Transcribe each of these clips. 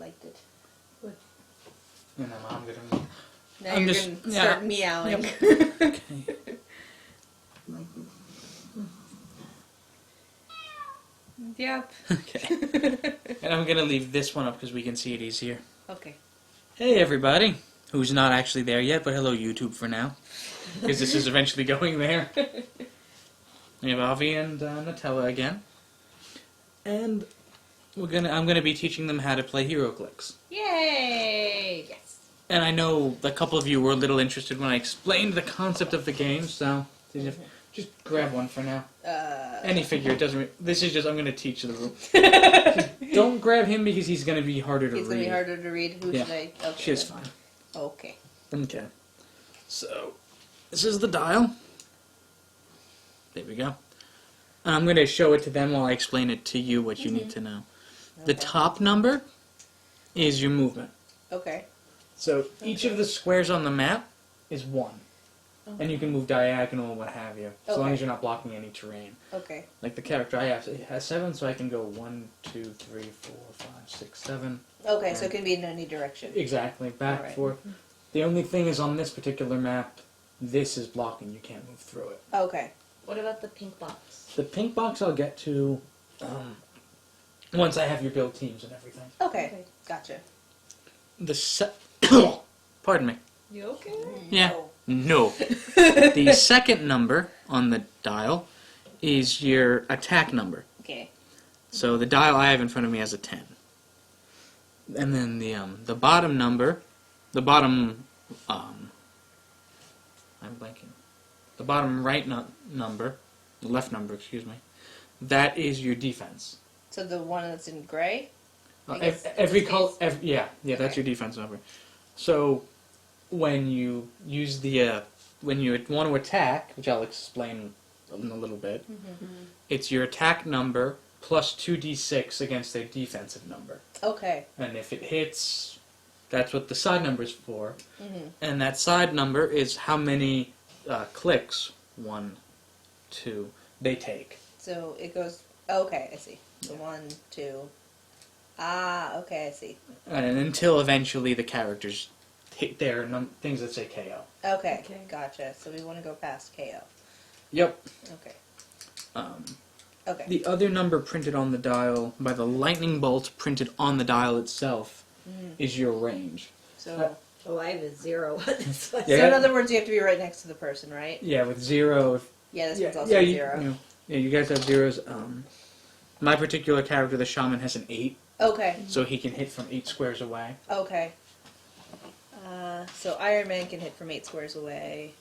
liked it. And then I'm gonna... Now you're going to start meowing. Yep. Okay. Yep. Okay. And I'm gonna leave this one up because we can see it easier. Okay. Hey everybody, who's not actually there yet, but hello YouTube for now, because this is eventually going there. We have Avi and Nutella again, and I'm gonna be teaching them how to play Heroclix. Yay! Yes. And I know a couple of you were a little interested when I explained the concept of the game, so just grab one for now. Any figure, it doesn't. This is just I'm gonna teach the rule. Don't grab him because he's gonna be harder to read. He's gonna be harder to read. Who should I? Okay. She's fine. Okay. Okay. So, this is the dial. There we go. And I'm going to show it to them while I explain it to you what you need to know. The top number is your movement. Okay. So, each of the squares on the map is 1. Okay. And you can move diagonal, what have you, as long as you're not blocking any terrain. Okay. Like the character I have, it has 7, so I can go 1, 2, 3, 4, 5, 6, 7. Okay, so it can be in any direction. Exactly, back, forth. The only thing is on this particular map, this is blocking. You can't move through it. Okay. What about the pink box? The pink box I'll get to once I have your build teams and everything. Okay. Gotcha. The Pardon me. You okay? Yeah. No. The second number on the dial is your attack number. Okay. So the dial I have in front of me has a 10. And then the bottom number, the bottom I'm blanking. The bottom right number, the left number, excuse me, that is your defense. So the one that's in gray? Every color, that's your defense number. So when you use when you want to attack, which I'll explain in a little bit, it's your attack number plus 2d6 against their defensive number. Okay. And if it hits, that's what the side number is for. And that side number is how many clicks, 1, 2, they take. So it goes, okay, I see. So 1, 2. Ah, okay, I see. And until eventually the characters hit their things that say KO. Okay, gotcha. So we want to go past KO. Yep. Okay. Okay. The other number printed on the dial, by the lightning bolt printed on the dial itself, is your range. So, I have a 0. So in other words, you have to be right next to the person, right? Yeah, with 0. Yeah, this one's also 0. You guys have 0s. My particular character, the shaman, has an 8. Okay. So he can hit from 8 squares away. Okay. So Iron Man can hit from 8 squares away.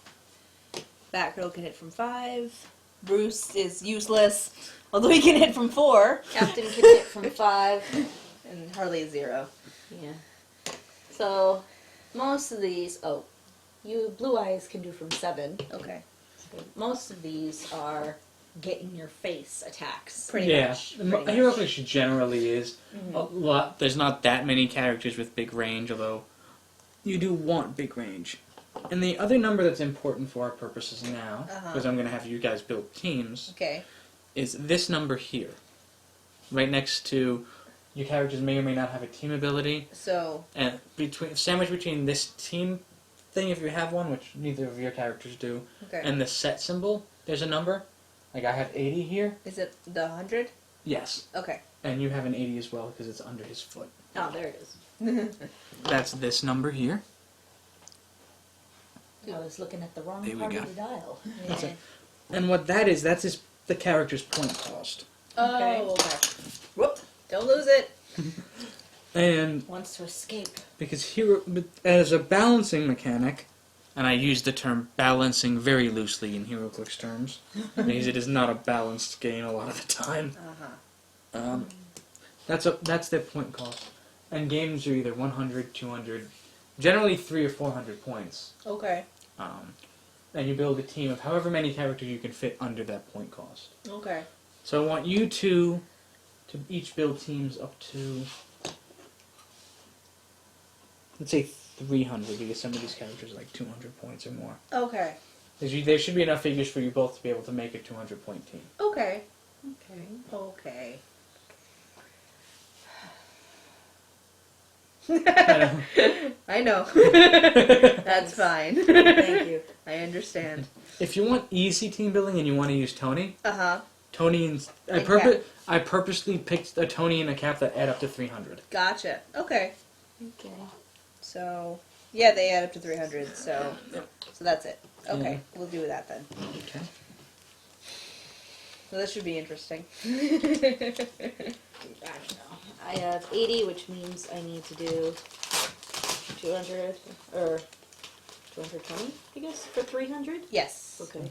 Batgirl can hit from 5. Bruce is useless, although he can hit from 4. Captain can hit from 5. And Harley is 0. Yeah. So, most of these... Oh, you Blue Eyes can do from 7. Okay. So most of these are get-in-your-face attacks. Pretty much. Heroclix generally is. A lot. There's not that many characters with big range, although you do want big range. And the other number that's important for our purposes now, because I'm going to have you guys build teams, is this number here. Right next to your characters may or may not have a team ability. So... And sandwiched between this team thing, if you have one, which neither of your characters do, and the set symbol, there's a number. Like I have 80 here. Is it the 100? Yes. Okay. And you have an 80 as well, because it's under his foot. Oh, there it is. That's this number here. I was looking at the wrong There we part go. of the dial. That's it. And what that is, that's the character's point cost. Okay. Whoop! Don't lose it. And wants to escape. Because as a balancing mechanic, and I use the term balancing very loosely in Heroclix terms, because it is not a balanced game a lot of the time. That's their point cost. And games are either 100, 200, generally 300 or 400 points. Okay. And you build a team of however many characters you can fit under that point cost. Okay. So I want you to each build teams up to, let's say 300, because some of these characters are like 200 points or more. Okay. There should be enough figures for you both to be able to make a 200-point team. Okay. Okay. Okay. I know. That's fine. Thank you. I understand. If you want easy team building and you want to use Tony, Tony and I purposely picked a Tony and a Cap that add up to 300. Gotcha. Okay. Okay. So, yeah, they add up to 300, so that's it. Okay, Yeah. we'll do that then. Okay. So this should be interesting. I don't know. I have 80, which means I need to do 200 or 220, I guess, for 300. Yes. Okay.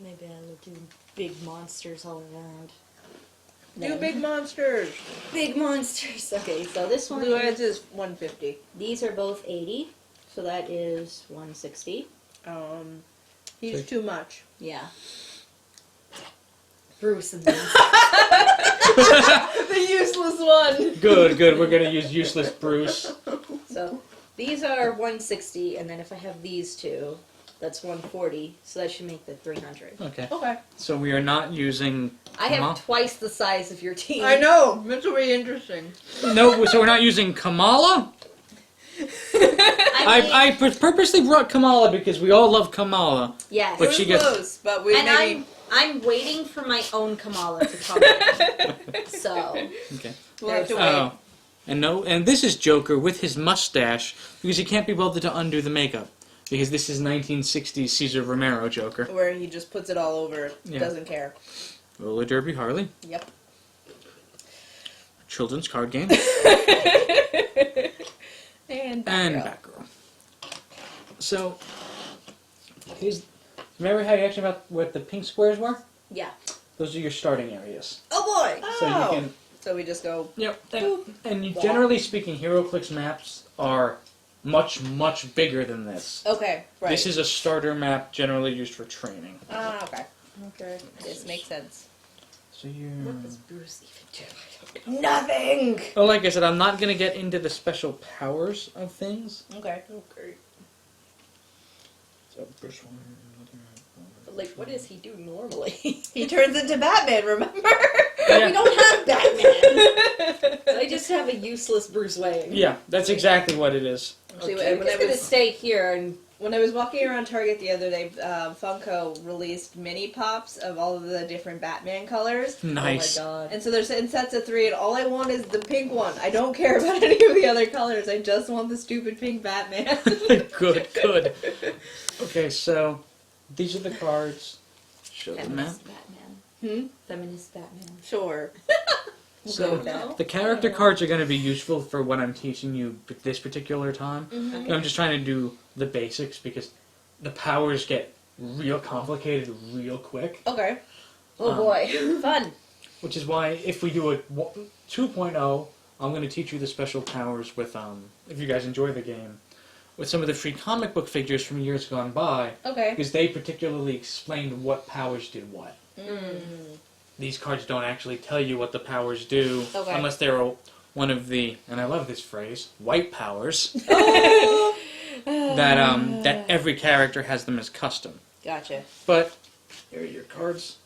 Maybe I will do big monsters all around. Do big monsters. Big monsters. Okay, so this one. Blue Eyes is 150. These are both 80, so that is 160. He's too much. Yeah. Bruce and then. The useless one. Good. We're gonna use useless Bruce. So these are 160, and then if I have these two, that's 140. So that should make the 300. Okay. Okay. So we are not using. I have twice the size of your team. I know. This will be interesting. No, so we're not using Kamala. I purposely brought Kamala because we all love Kamala. Yes. But she gets. Close, but we And maybe... I'm waiting for my own Kamala to come in. So Okay. We'll have to wait. Oh, and this is Joker with his mustache because he can't be bothered to undo the makeup because this is 1960s Cesar Romero Joker. Where he just puts it all over. Yeah. Doesn't care. Roller Derby Harley. Yep. Children's card game. And And Batgirl. So, remember how you asked me about what the pink squares were? yeah. Those are your starting areas. Oh boy. So you can. So we just go... Yep. Generally speaking, Heroclix maps are much, much bigger than this. Okay, right. This is a starter map generally used for training. Ah, okay. Okay. This makes sense. So you. What does Bruce even do? Nothing! Oh, like I said, I'm not gonna get into the special powers of things. Okay. Okay. So Bruce one. But like, what does he do normally? He turns into Batman, remember? Yeah. We don't have Batman. I just have a useless Bruce Wayne. Yeah, that's exactly what it is. Actually, Okay, when I'm gonna stay here and. When I was walking around Target the other day, Funko released mini pops of all of the different Batman colors. Nice. Oh my god. And so they're in sets of 3, and all I want is the pink one. I don't care about any of the other colors. I just want the stupid pink Batman. Good. Okay, so these are the cards. Show the map. Feminist Batman. Hmm? Feminist Batman. Sure. We'll So go with that. the character cards are going to be useful for what I'm teaching you this particular time. Mhm. I'm just trying to do the basics because the powers get real complicated real quick. Okay. Oh boy. Fun. Which is why if we do a 2.0, I'm going to teach you the special powers with, if you guys enjoy the game, with some of the free comic book figures from years gone by, Okay. because they particularly explained what powers did what. Mm. These cards don't actually tell you what the powers do, Okay. unless they're one of the, and I love this phrase, white powers, that every character has them as custom. Gotcha. But, here are your cards.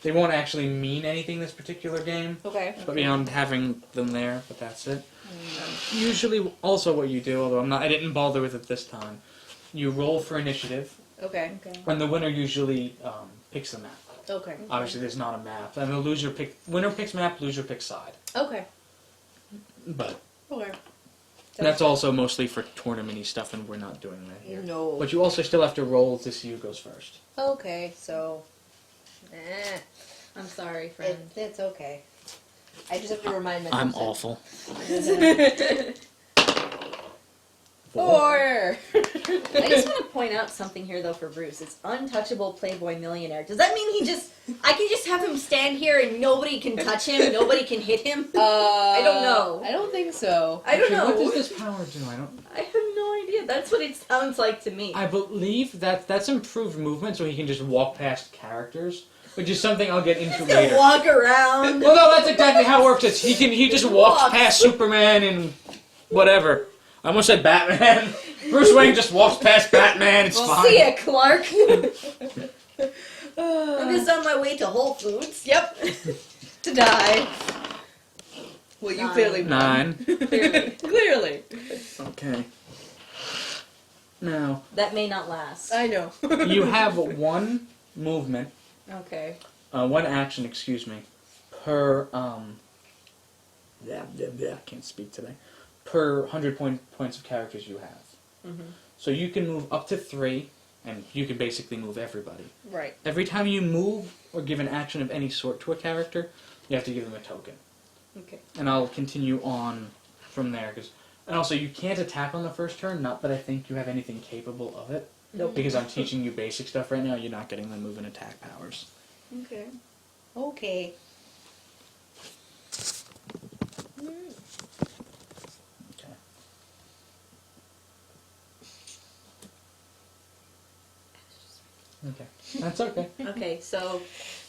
They won't actually mean anything this particular game, Okay. but beyond having them there, but that's it. Usually, also what you do, although I didn't bother with it this time, you roll for initiative, Okay. and the winner usually picks the map. Okay. Obviously, there's not a map, and the winner picks map, loser picks side. Okay. But Okay. that's also mostly for tournament-y stuff, and we're not doing that here. No. But you also still have to roll to see who goes first. Okay, so... I'm sorry, friend. It's okay. I just have to remind myself. I'm awful. 4! I just want to point out something here, though, for Bruce. It's untouchable Playboy millionaire. Does that mean I can just have him stand here and nobody can touch him, nobody can hit him? I don't know. I don't think so. I don't Actually, know. what does this power do? I have no idea. That's what it sounds like to me. I believe that's improved movement, so he can just walk past characters, which is something I'll get into later. Walk around. Well, no, that's exactly how it works. He just walks past Superman and whatever. I almost said Batman. Bruce Wayne just walks past Batman. It's fine. See ya, Clark. I'm just on my way to Whole Foods. Yep. To die. Well, you clearly won. 9. Clearly. Clearly. Okay. Now, That may not last. I know. you have one movement, Okay. one action, excuse me, per, I can't speak today, per 100 points of characters you have. Mm-hmm. So you can move up to 3, and you can basically move everybody. Right. Every time you move or give an action of any sort to a character, you have to give them a token. Okay. And I'll continue on from there. And also, you can't attack on the first turn, not that I think you have anything capable of it. Nope. Because I'm teaching you basic stuff right now, you're not getting the move and attack powers. Okay. Okay. Okay. Okay. That's okay. Okay, so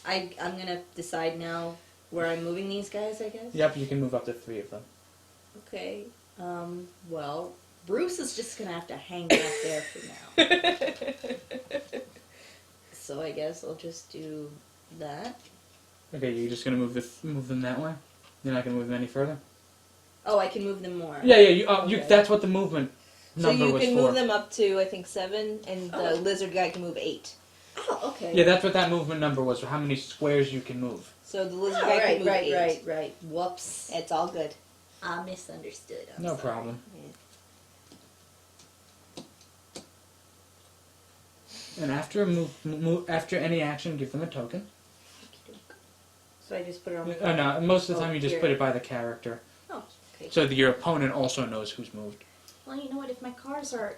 I'm gonna decide now where I'm moving these guys, I guess? Yep, you can move up to 3 of them. Okay. Well, Bruce is just gonna have to hang out there for now. So I guess I'll just do that. Okay, you're just gonna move them that way? You're not gonna move them any further? Oh, I can move them more. Yeah, you Okay. that's what the movement So number you was can for. move them up to, I think, 7, and the Oh. lizard guy can move 8. Oh, okay. Yeah, that's what that movement number was, for how many squares you can move. So the lizard Oh, guy can right, move 8. right. Whoops. It's all good. I misunderstood. I'm No sorry. problem. And after after any action, give them a token. So I just put it on my No, most of the Oh, time you just here. put it by the character, Oh, okay. so that your opponent also knows who's moved. Well, you know what? If my cards are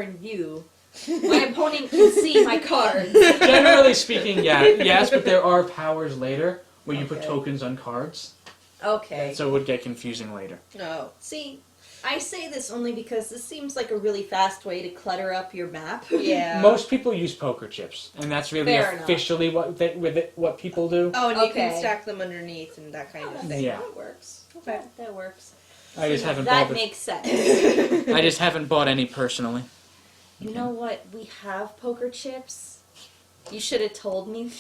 in view, my opponent can see my cards. Generally speaking, yes, but there are powers later where you put Okay. tokens on cards, Okay. so it would get confusing later. No. See, I say this only because this seems like a really fast way to clutter up your map. Yeah. Most people use poker chips, and that's really Fair enough. officially what people do. Oh, and you can Okay. stack them underneath and that kind of thing. Yeah. That works. Okay. That works. I just haven't That bought. makes sense. I just haven't bought any personally. You know what? We have poker chips. You should have told me.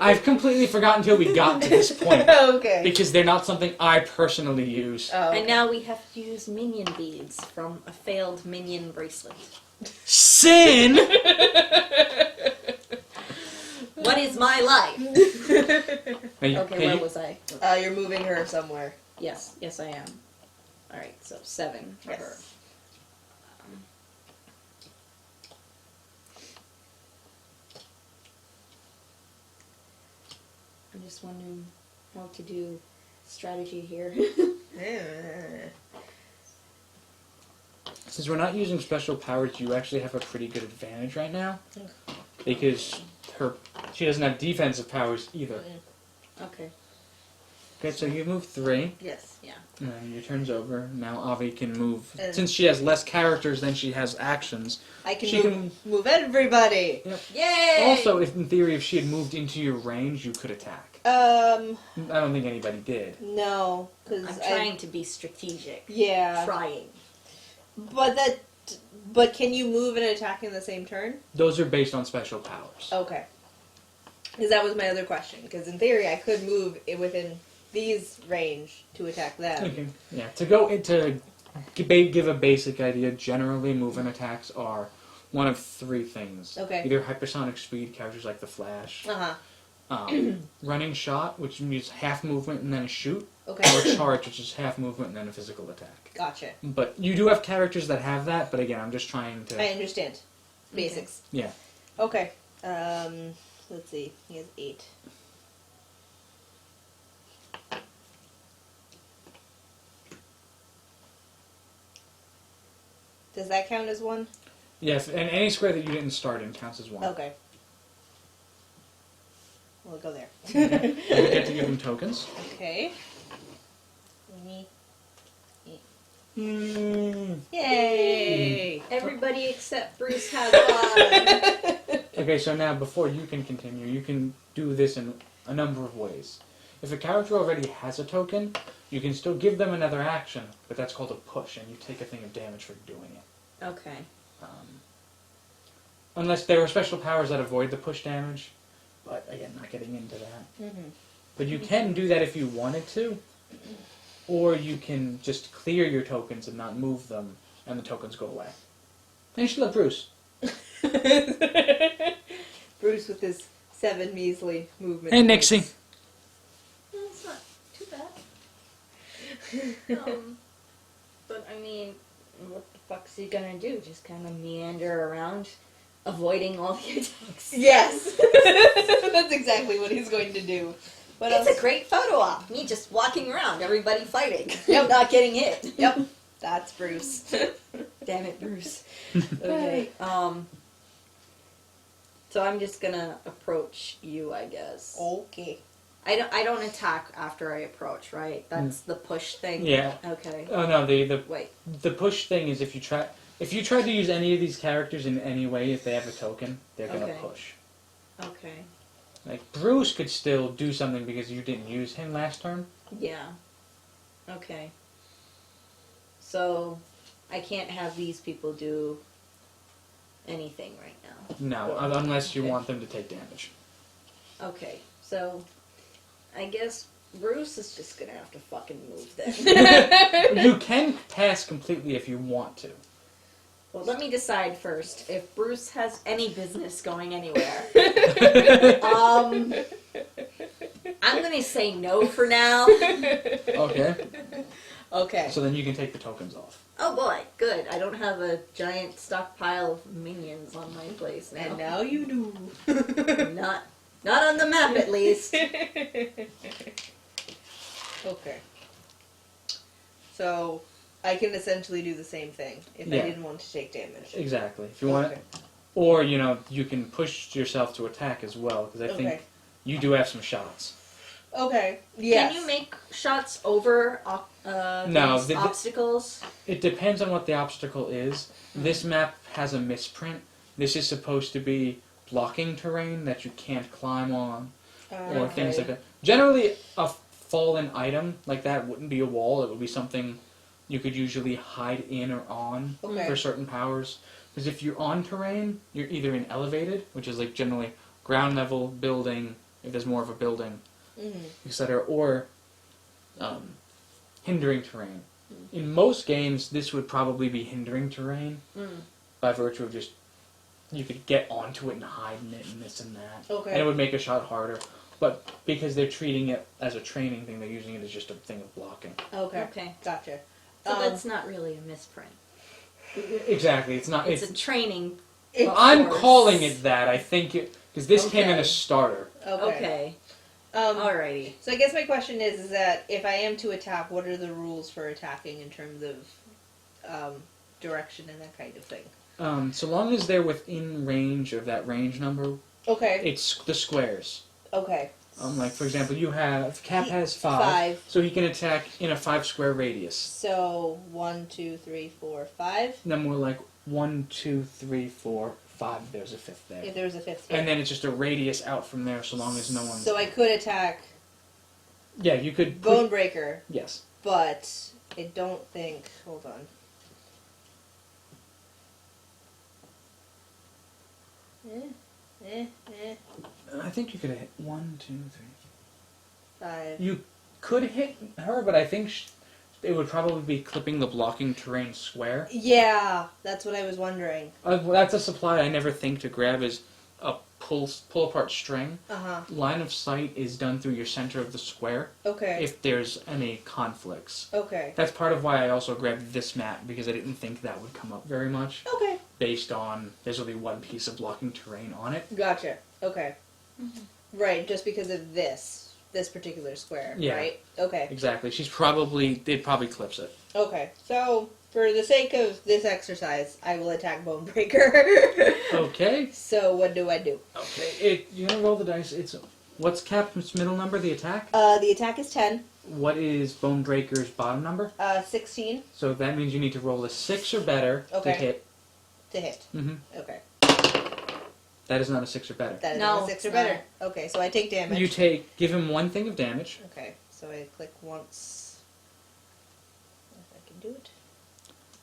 I've completely forgotten until we got to this point. Okay. Because they're not something I personally use. Oh, okay. And now we have to use minion beads from a failed minion bracelet. Sin! What is my life? Okay, where was I? You're moving her somewhere. Yes, I am. Alright, so 7 for Yes. her. I'm just wondering how to do strategy here. Since we're not using special powers, you actually have a pretty good advantage right now. Because she doesn't have defensive powers either. Okay. Okay, so you move 3, Yes. and then your turn's over. Now Avi can move. And- Since she has less characters than she has actions, I can she move everybody. Yay! Also, if in theory, if she had moved into your range, you could attack. I don't think anybody did. No, because I'm trying to be strategic. Yeah. Trying. But can you move and attack in the same turn? Those are based on special powers. Okay. Because that was my other question. Because in theory, I could move within these range to attack them. Okay. Yeah, to go into give a basic idea, generally movement attacks are one of 3 things. Okay. Either hypersonic speed, characters like the Flash, running shot, which means half movement and then a shoot, Okay. or charge, which is half movement and then a physical attack. Gotcha. But you do have characters that have that, but again, I'm just trying to... I understand. Basics. Yeah. Okay. Let's see. He has 8. Does that count as 1? Yes, and any square that you didn't start in counts as 1. Okay. We'll go there. Okay. You get to give them tokens. Okay. Mm. Yay! Everybody except Bruce has one. Okay, so now before you can continue, you can do this in a number of ways. If a character already has a token, you can still give them another action, but that's called a push, and you take a thing of damage for doing it. Okay. Unless there are special powers that avoid the push damage, But again, not getting into that. Mm-hmm. But you can do that if you wanted to, or you can just clear your tokens and not move them, and the tokens go away. And you should let Bruce. Bruce with his 7 measly movement. Hey, Nixie. Well, it's not too bad. But I mean, what the fuck's he gonna do? Just kind of meander around, avoiding all the attacks? Yes! That's exactly what he's going to do. What It's else? a great photo op. Me just walking around, everybody fighting. Yep. Not getting hit. Yep. That's Bruce. Damn it, Bruce. Okay. So I'm just gonna approach you, I guess. Okay. I don't attack after I approach, right? That's the push thing. Yeah. Okay. Oh no, Wait. the push thing is if you try to use any of these characters in any way, if they have a token, they're gonna Okay. push. Okay. Like Bruce could still do something because you didn't use him last turn. Yeah. Okay. So I can't have these people do anything right now. No, Or- unless you okay. want them to take damage. Okay. So I guess Bruce is just gonna have to fucking move then. You can pass completely if you want to. Well, let me decide first if Bruce has any business going anywhere. I'm gonna say no for now. Okay. Okay. So then you can take the tokens off. Oh boy, good. I don't have a giant stockpile of minions on my place now. And now you do. Not on the map, at least. Okay. So, I can essentially do the same thing if I Yeah. didn't want to take damage. Exactly. If you want it. Or, you can push yourself to attack as well, because I Okay. think you do have some shots. Okay. Yes. Can you make shots over No, these obstacles? It depends on what the obstacle is. This map has a misprint. This is supposed to be blocking terrain that you can't climb on, or things like that. Generally, a fallen item like that wouldn't be a wall. It would be something you could usually hide in or on Okay. for certain powers. Because if you're on terrain, you're either in elevated, which is like generally ground level, building, if there's more of a building, etc., or hindering terrain. In most games, this would probably be hindering terrain by virtue of just you could get onto it and hide in it and this and that. Okay. And it would make a shot harder. But because they're treating it as a training thing, they're using it as just a thing of blocking. Okay. Okay. Gotcha. So that's not really a misprint. Exactly. It's not. It's a training. I'm course. calling it that. I think it because this came in Okay. a starter. Okay. Um, Alrighty. So I guess my question is that if I am to attack, what are the rules for attacking in terms of direction and that kind of thing? So long as they're within range of that range number, Okay. it's the squares. Okay. Like for example, Cap has 5, so he can attack in a 5 square radius. So 1, 2, 3, 4, 5. Then we're like 1, 2, 3, 4, 5. There's a fifth there, If there was a fifth here. and then it's just a radius out from there, so long as no one. So I could attack Yeah, you could. Bonebreaker, Yes. but I don't think. Hold on. I think you could hit 1, 2, 3. 5. You could hit her, but I think it would probably be clipping the blocking terrain square. Yeah, that's what I was wondering. That's a supply I never think to grab is a pull apart string. Line of sight is done through your center of the square Okay. if there's any conflicts. Okay. That's part of why I also grabbed this map, because I didn't think that would come up very much, Okay. based on there's only one piece of blocking terrain on it. Gotcha. Okay. Right, just because of this particular square, Yeah. right? Okay. Exactly. It probably clips it. Okay. So, for the sake of this exercise, I will attack Bonebreaker. Okay. So, what do I do? Okay. You're gonna roll the dice. What's Cap's middle number, the attack? The attack is 10. What is Bonebreaker's bottom number? 16 So that means you need to roll a 6 or better Okay. to hit. to hit. Mm-hmm. Okay. That is not a 6 or better. That is No, a 6 or it's better. not. Okay, so I take damage. Give him 1 thing of damage. Okay, so I click once. If I can do it.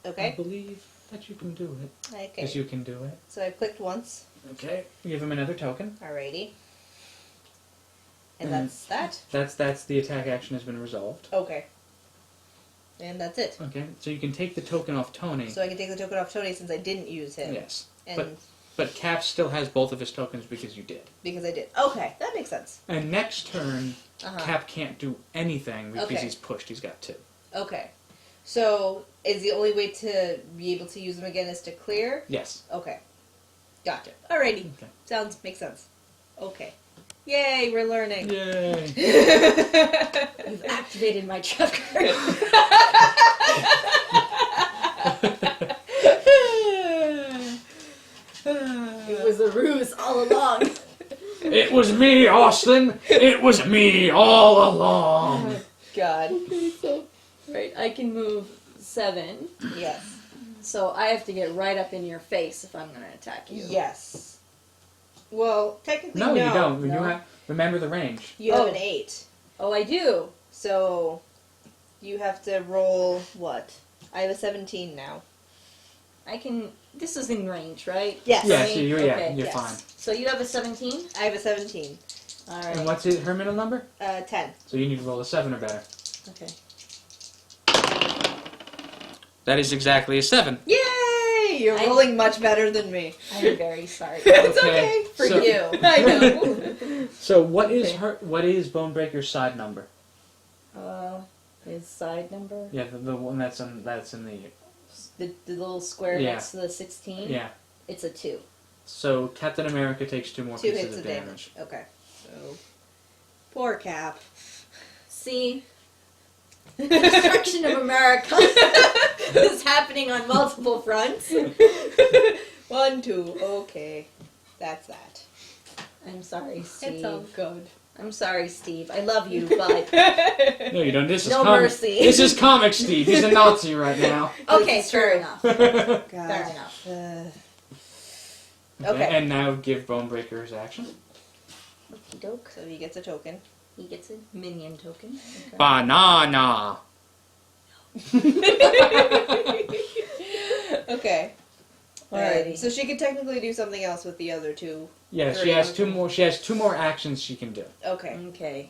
Okay. I believe that you can do it. Okay. Because you can do it. So I clicked once. Okay. Give him another token. Alrighty. And that's that? That's the attack action has been resolved. Okay. And that's it. Okay, so you can take the token off Tony. So I can take the token off Tony since I didn't use him. Yes. And But Cap still has both of his tokens because you did. because I did. Okay, that makes sense. And next turn, Uh-huh. Cap can't do anything because Okay. he's pushed. He's got 2. Okay. So is the only way to be able to use them again is to clear? Yes. Okay. Gotcha. Alrighty. Okay. Makes sense. Okay. Yay, we're learning. Yay. You've activated my trap card. It was a ruse all along. It was me, Austin. It was me all along. God. Okay, so right, I can move 7. Yes. So I have to get right up in your face if I'm going to attack you. Yes. Well, technically No, no. you don't. No. You remember the range. You have Oh. an 8. Oh, I do. So you have to roll what? I have a 17 now. I can. This is in range, right? Yes. Yeah, Range? so you're Okay, you're yes. fine. So you have a 17. I have a 17. All And right. what's her middle number? 10. So you need to roll a 7 or better. Okay. That is exactly a 7. Yay! You're rolling much better than me. I'm very sorry. It's Okay, okay for so- you. I know. So what is Okay. what is Bonebreaker's side number? His side number, Yeah, the one that's in the little square Yeah. next to the 16. yeah. It's a 2. So Captain America takes 2 more 2 pieces hits of of damage. Okay. So poor Cap. See, destruction of America is happening on multiple fronts. 1, 2. Okay. That's that. I'm sorry, Steve. It's all good. I'm sorry, Steve. I love you, but No, you don't. This is No comic. mercy. This is comic Steve. He's a Nazi right now. okay, This is fair true. enough. God. Fair enough. Okay. And now give Bonebreaker his action. Okie doke. So he gets a token. He gets a minion token. Okay. Banana. Okay. Alrighty. So she could technically do something else with the other 2. Yeah, she Three. has 2 more. She has 2 more actions she can do. Okay. Okay.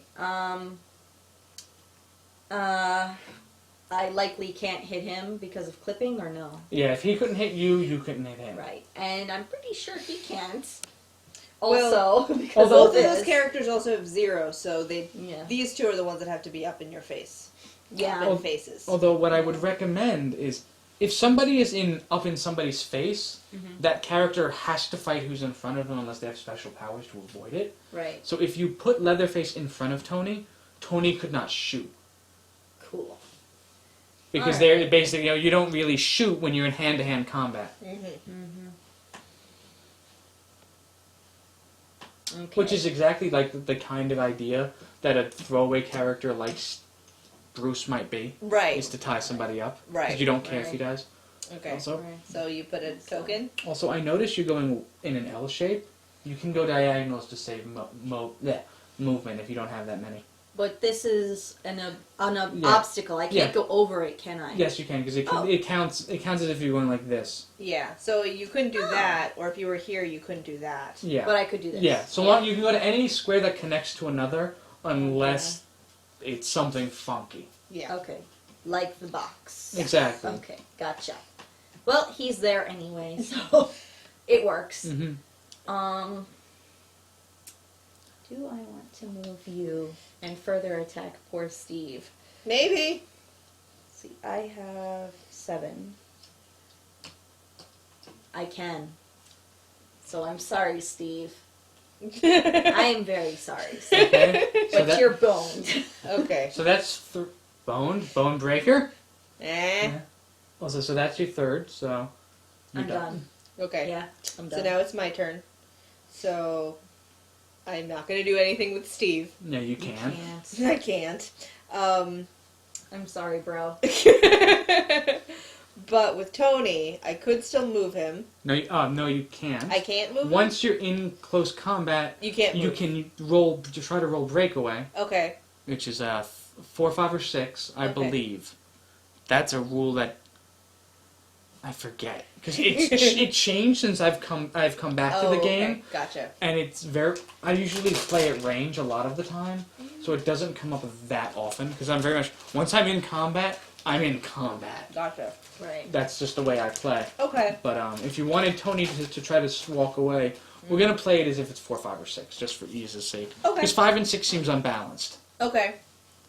I likely can't hit him because of clipping, or no? Yeah, if he couldn't hit you, you couldn't hit him. Right. And I'm pretty sure he can't. Well, Also, because although Both of those this. characters also have 0, so Yeah. these 2 are the ones that have to be up in your face. Yeah. Up in faces. Although what I would recommend is if somebody is up in somebody's face, that character has to fight who's in front of them unless they have special powers to avoid it. Right. So if you put Leatherface in front of Tony, Tony could not shoot. Cool. Because Alright. they're basically, you don't really shoot when you're in hand-to-hand combat. Okay. Which is exactly like the kind of idea that a throwaway character like Bruce might be. Right. Is to tie somebody up. Right. Because you don't care if he Right. does. Okay. Also, So you put a token? also, I noticed you're going in an L shape. You can go diagonals to save movement if you don't have that many. But this is an Yeah. obstacle. I can't Yeah. go over it, can I? Yes, you can because Oh. it counts. It counts as if you're going like this. Yeah. So you couldn't do that, or if you were here, you couldn't do that. Yeah. But I could do this. Yeah. So long you can go to any square that connects to another, unless it's something funky. Yeah. Okay. Like the box. Exactly. Okay, gotcha. Well, he's there anyway, so it works. Mm-hmm. Do I want to move you and further attack poor Steve? Maybe. Let's see, I have 7. I can. So I'm sorry, Steve. I am very sorry, Steve. Okay. But you're boned. Okay. So that's bone breaker. Eh. Also, so that's your third. So you're I'm done. Okay. Yeah, I'm So done. now it's my turn. So I'm not gonna do anything with Steve. No, you You can. can't. I can't. I'm sorry, bro. But with Tony, I could still move him. No, no, you can't. I can't move him. Once you're in close combat, You can't move. you can roll. Just try to roll breakaway, Okay. which is 4, 5, or 6, I Okay. believe. That's a rule that I forget because it changed since I've come back to the game. Okay. Gotcha. And it's I usually play at range a lot of the time, so it doesn't come up that often because I'm very much once I'm in combat, I'm in combat. Gotcha. Right. That's just the way I play. Okay. But if you wanted Tony to try to walk away, we're gonna play it as if it's 4, 5, or 6, just for ease's sake. Okay. Because 5 and 6 seems unbalanced. Okay.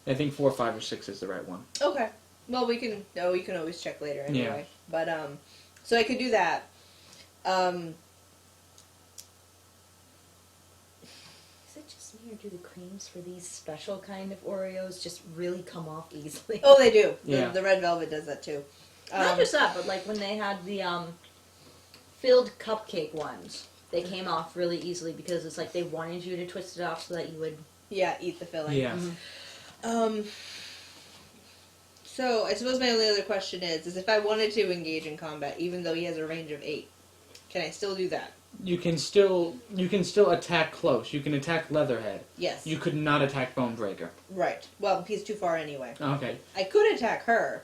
I think 4, 5, or 6 is the right one. Okay. Well, we can always check later anyway. Yeah. But so I could do that. Is it just me or do the creams for these special kind of Oreos just really come off easily? Oh, they do. Yeah. The red velvet does that too. Not just that, but like when they had the filled cupcake ones, they came off really easily because it's like they wanted you to twist it off so that you would. Yeah, eat the filling. Yeah. Mm-hmm. So I suppose my only other question is if I wanted to engage in combat, even though he has a range of 8, can I still do that? You can still attack close. You can attack Leatherhead. Yes. You could not attack Bonebreaker. Right. Well, he's too far anyway. Okay. I could attack her,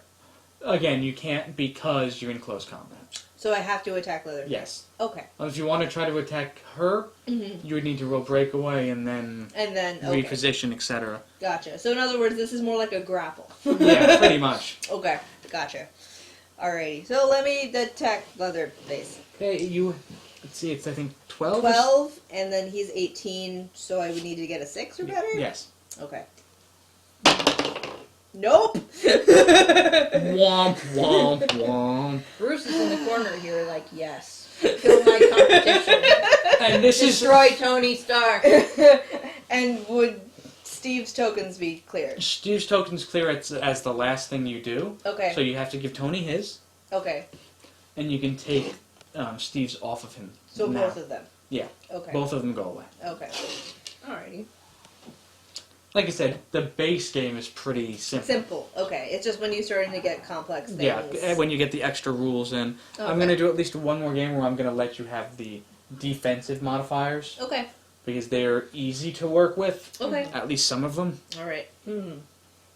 Again, you can't because you're in close combat. so I have to attack Leatherhead. Yes. Okay. If you want to try to attack her, you would need to roll breakaway and then And then okay. reposition, etc. Gotcha. So in other words, this is more like a grapple. Yeah, pretty much. Okay. Gotcha. Alrighty. So let me attack Leatherface. Okay, let's see, it's I think 12? 12, and then he's 18, so I would need to get a 6 or better? Yes. Okay. Nope! Womp, womp, womp. Bruce is in the corner here, like, yes, kill my competition, And this is... destroy Tony Stark. And would Steve's tokens be cleared? Steve's token's clear as the last thing you do. Okay. So you have to give Tony his, Okay. and you can take Steve's off of him. So now. both of them? Yeah. Okay. Both of them go away. Okay. Alrighty. Like I said, the base game is pretty simple. Simple. Okay. It's just when you're starting to get complex things. Yeah, when you get the extra rules in. Okay. I'm going to do at least one more game where I'm going to let you have the defensive modifiers. Okay. Because they're easy to work with. Okay. At least some of them. Alright.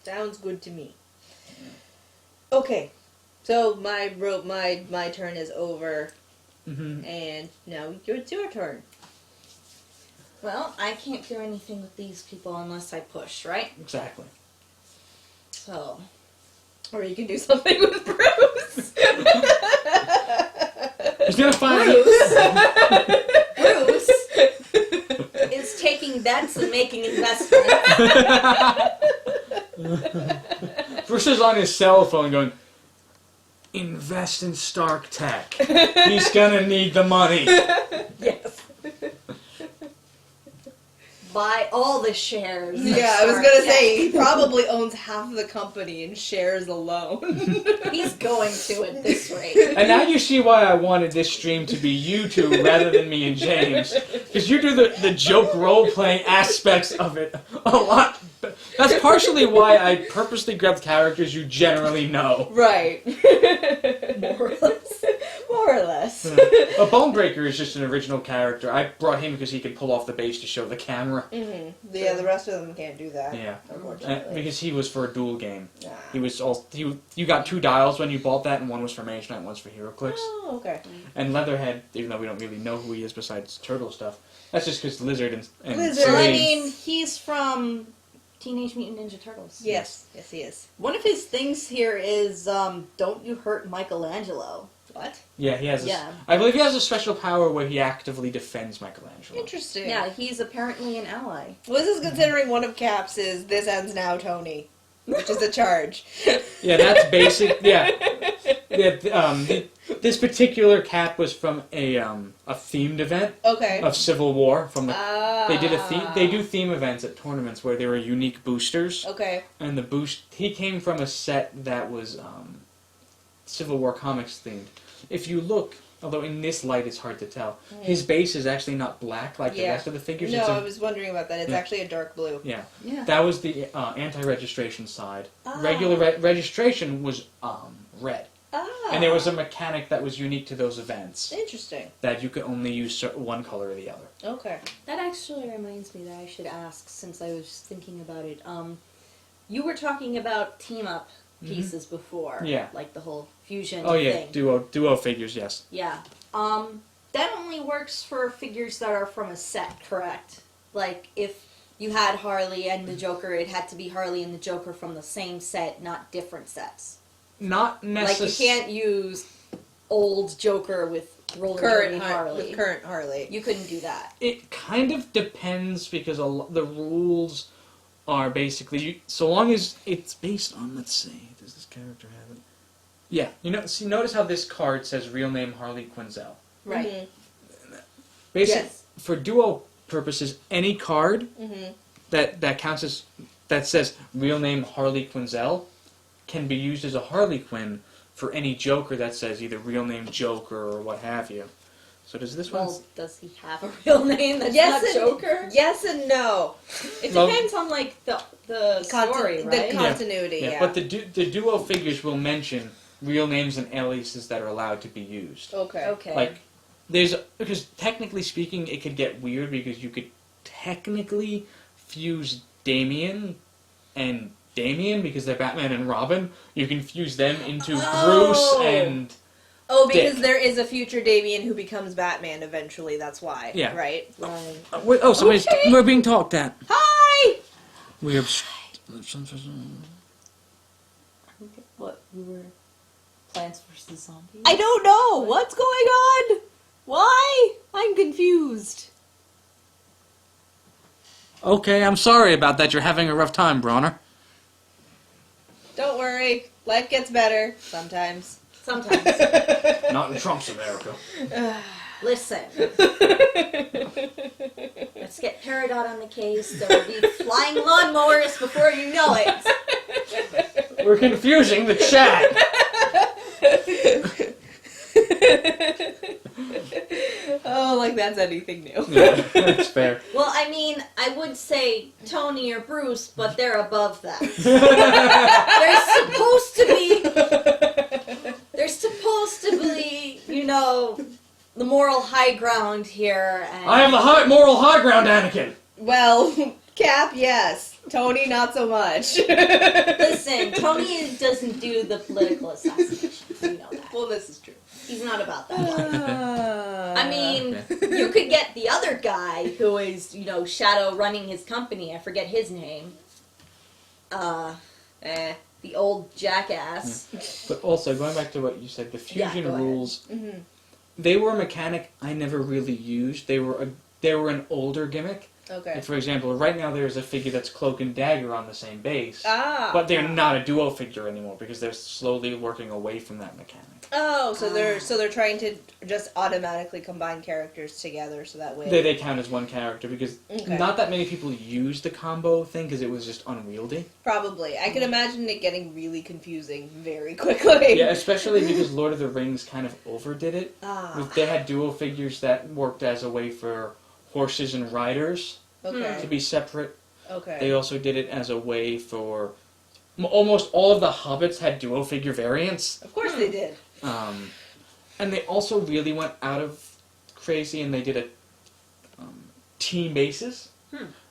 Sounds good to me. Okay. So my turn is over, and now it's your turn. Well, I can't do anything with these people unless I push, right? Exactly. So, Or you can do something with Bruce. He's going to find... Bruce is taking bets and making investments. Bruce is on his cell phone going, invest in Stark Tech. He's going to need the money. Yes. Buy all the shares. of Yeah, I was Stark gonna Tech. say, he probably owns half of the company in shares alone. He's going to at this rate. And now you see why I wanted this stream to be you two rather than me and James. Because you do the joke role-playing aspects of it a lot. That's partially why I purposely grabbed characters you generally know. Right. More or less. More or less. A Bonebreaker is just an original character. I brought him because he could pull off the base to show the camera. Yeah, the rest of them can't do that. Yeah. Unfortunately. Because he was for a dual game. Nah. You got 2 dials when you bought that, and one was for Mage Knight and one's for Heroclix. Oh, okay. And Leatherhead, even though we don't really know who he is besides turtle stuff, that's just because Lizard and Lizard. Well, I Serene- mean, he's from Teenage Mutant Ninja Turtles. Yes. Yes, he is. One of his things here is, don't you hurt Michelangelo. What? Yeah, he has. Yeah. I believe he has a special power where he actively defends Michelangelo. Interesting. Yeah, he's apparently an ally. Well, this is considering one of Cap's is "This ends now, Tony," which is a charge. Yeah, that's basic. Yeah. This particular cap was from a themed event Okay. of Civil War. From the, Ah. They do theme events at tournaments where there were unique boosters, Okay. and the boost he came from a set that was Civil War comics themed. If you look, although in this light it's hard to tell, his base is actually not black like the rest of the figures. No, It's I was wondering about that. It's Yeah. actually a dark blue. Yeah. Yeah. That was the anti-registration side. Ah. Regular registration was red. Ah. And there was a mechanic that was unique to those events, Interesting. that you could only use one color or the other. Okay. That actually reminds me that I should ask, since I was thinking about it. You were talking about team up pieces before. Yeah. Like the whole fusion Oh yeah, thing. duo figures, yes. Yeah. That only works for figures that are from a set, correct? Like, if you had Harley and the Joker, it had to be Harley and the Joker from the same set, not different sets. Not necessarily. Like, you can't use old Joker with roller derby Harley. With current Harley. You couldn't do that. It kind of depends because the rules are basically so long as it's based on. Let's see, does this character have it? Yeah, notice how this card says real name Harley Quinzel. Right. Mm-hmm. Basically, Yes. for duo purposes, any card Mm-hmm. that counts as that says real name Harley Quinzel can be used as a Harley Quinn for any Joker that says either real name Joker or what have you. So does this one? Well, does he have a real name that's Yes not and- Joker? Yes and no. It Well- depends on, like, the story, right? The continuity, yeah. But the duo figures will mention real names and aliases that are allowed to be used. Okay. Okay. Like, because technically speaking, it could get weird because you could technically fuse Damian and Damian because they're Batman and Robin. You can fuse them into Bruce and Oh, because Dick. there is a future Damian who becomes Batman eventually, that's why. Yeah. Right? Right. wait, oh, somebody's Okay. we're being talked at. Hi! We have. What? We were Plants vs. Zombies? I don't know! What's going on? Why? I'm confused. Okay, I'm sorry about that. You're having a rough time, Bronner. Don't worry. Life gets better. Sometimes. Sometimes. Not in Trump's America. Listen. Let's get Peridot on the case. There will be flying lawnmowers before you know it. We're confusing the chat. Oh, like that's anything new. Yeah, that's fair. Well, I mean, I would say Tony or Bruce, but they're above that. There's supposed to be, the moral high ground here. And I have the moral high ground, Anakin. Well, Cap, yes. Tony, not so much. Listen, Tony doesn't do the political assassinations. You know that. Well, this is true. He's not about that. I mean, Okay. you could get the other guy who is, Shadow running his company. I forget his name. The old jackass. But also, going back to what you said, the fusion go ahead. rules, Mm-hmm. they were a mechanic I never really used. They were an older gimmick. Okay. Like, for example, right now there's a figure that's Cloak and Dagger on the same base. Ah. But they're not a duo figure anymore because they're slowly working away from that mechanic. Oh, so they're trying to just automatically combine characters together so that way They count as one character because Okay. not that many people use the combo thing because it was just unwieldy. Probably. I can imagine it getting really confusing very quickly. Yeah, especially because Lord of the Rings kind of overdid it. Ah. They had duo figures that worked as a way for horses and riders to Okay. be separate. Okay. They also did it as a way for... Almost all of the Hobbits had duo figure variants. Of course they did. And they also really went out of crazy and they did a team basis,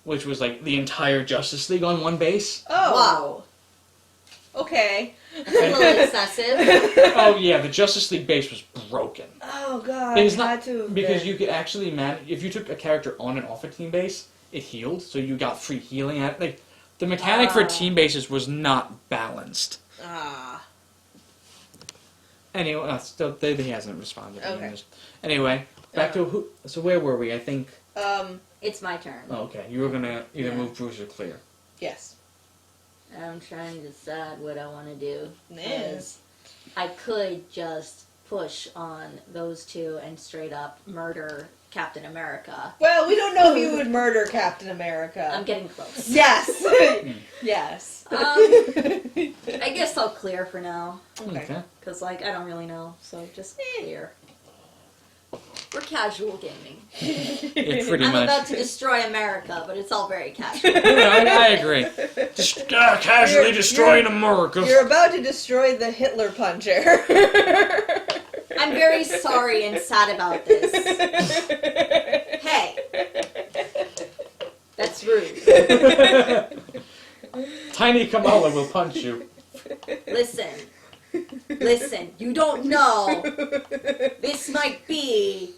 which was like the entire Justice League on one base. Oh. Wow. Okay. That's a little excessive. Oh yeah, the Justice League base was broken. Oh god. It's it not- had to have Because been. you could actually manage, if you took a character on and off a team base, it healed, so you got free healing at it. Like, the mechanic for team bases was not balanced. Ah. Anyway, still, he hasn't responded. Okay. Anyway, back to who, so where were we? I think, It's my turn. oh, okay, you were gonna either Yeah. move Bruce or Clear. Yes. I'm trying to decide what I want to do. Yes. I could just push on those two and straight up murder Captain America. Well, we don't know if you would murder Captain America. I'm getting close. Yes. Yes. I guess I'll clear for now. Okay. Because, I don't really know. So just clear. We're casual gaming. Yeah, pretty I'm much. about to destroy America, but it's all very casual. I agree. Just casually You're- destroying America. You're about to destroy the Hitler puncher. I'm very sorry and sad about this. Hey. That's rude. Tiny Kamala will punch you Listen, you don't know. This might be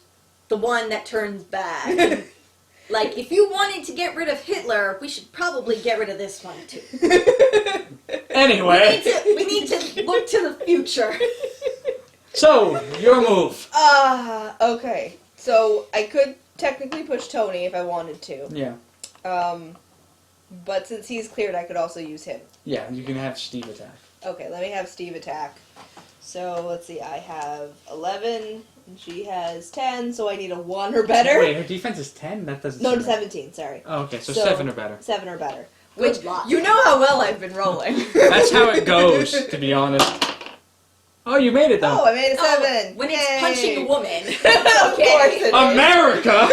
the one that turns bad. Like, if you wanted to get rid of Hitler, we should probably get rid of this one, too. Anyway. We need to look to the future. So, your move. Okay. So, I could technically push Tony if I wanted to. Yeah. But since he's cleared, I could also use him. Yeah, you can have Steve attack. Okay, let me have Steve attack. So, let's see, I have 11, and she has 10, so I need a 1 or better. Wait, her defense is 10? That doesn't No, seem right. 17, sorry. Oh, okay, so 7 or better. 7 or better. Good Which, luck. you know how well I've been rolling. That's how it goes, to be honest. Oh, you made it, though. Oh, I made a 7. When Yay. it's punching a woman. Of course it is. America!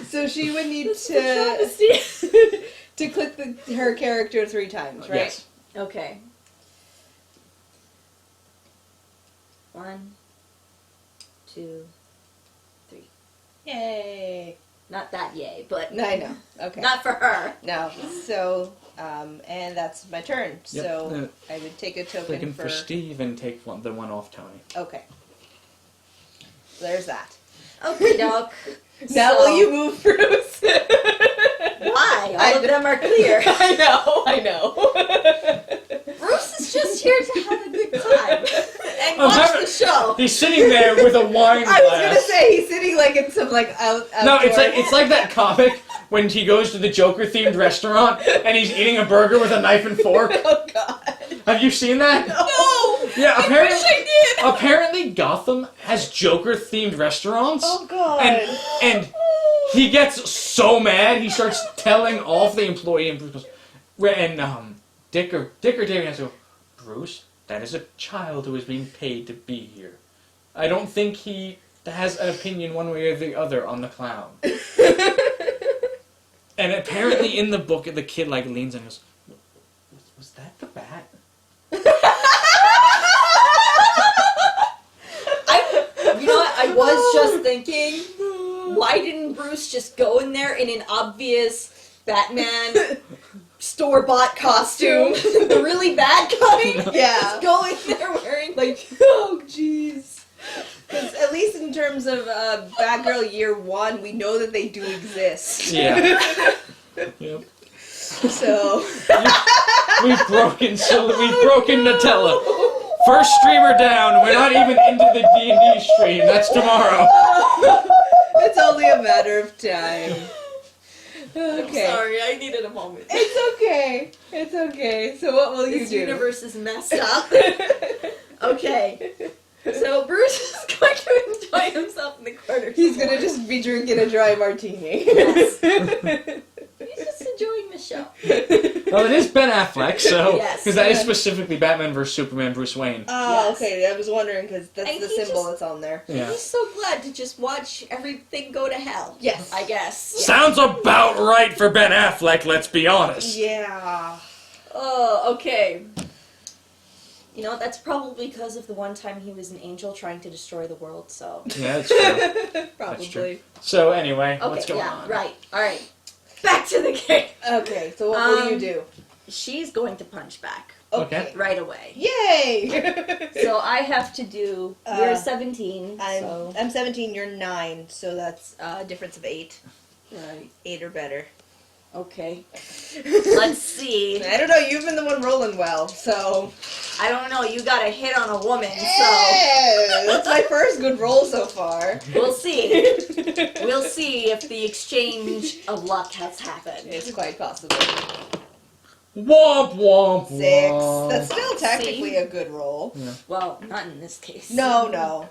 So she would need That's to to click her character 3 times, right? Yes. Okay. 1, 2, 3. Yay! Not that yay, but I know. Okay. not for her. No. So, and that's my turn. Yep. So I would take a token Looking for Steve and take the one off Tony. Okay. There's that. Okay, doc. Now will you move, Bruce? Why? All of them are clear. I know. Bruce is just here to have a good time and watch the show. He's sitting there with a wine glass. I was gonna say he's sitting like in some like No, it's like that comic when he goes to the Joker themed restaurant and he's eating a burger with a knife and fork. Oh God. Have you seen that? No. Yeah, apparently. I wish I did. Apparently, Gotham has Joker themed restaurants. Oh God. And he gets so mad he starts telling off the employee and Bruce goes, and Dick or David has to go, Bruce, that is a child who is being paid to be here. I don't think he has an opinion one way or the other on the clown. And apparently in the book, the kid like leans and goes, was that the bat? You know what? I was just thinking, why didn't Bruce just go in there in an obvious Batman store-bought costume? The really bad kind? Yeah. Just go in there wearing, Like, oh jeez. Because at least in terms of Batgirl Year 1, we know that they do exist. Yeah. Yep. So We've broken Nutella. First streamer down. We're not even into the D&D stream. That's tomorrow. it's only a matter of time. Okay. I'm sorry, I needed a moment. It's okay. It's okay. So what will you This do? universe is messed up. Okay. So Bruce is going to enjoy himself in the corner. He's gonna just be drinking a dry martini. Yes. He's just enjoying the show. Well, it is Ben Affleck, so Yes. because that is specifically Batman vs Superman, Bruce Wayne. Oh, Yes. okay. I was wondering because that's And the he symbol just- that's on there. Yeah. He's so glad to just watch everything go to hell. Yes. I guess. Sounds about right for Ben Affleck. Let's be honest. Yeah. Oh, okay. You know, that's probably because of the one time he was an angel trying to destroy the world, so... Yeah, that's true. Probably. That's true. So anyway, Okay, what's going yeah, on? right. Alright. Back to the game. Okay, so what will you do? She's going to punch back. Okay. Right away. Yay! So I have to do... You're 17, so... I'm 17, you're 9, so that's a difference of 8. Right. 8 or better. Okay. Let's see. I don't know, you've been the one rolling well, so... I don't know, you got a hit on a woman, so... Yeah, that's my first good roll so far. We'll see. We'll see if the exchange of luck has happened. It's quite possible. Womp womp 6. womp. That's still technically a good roll. Yeah. Well, not in this case. No.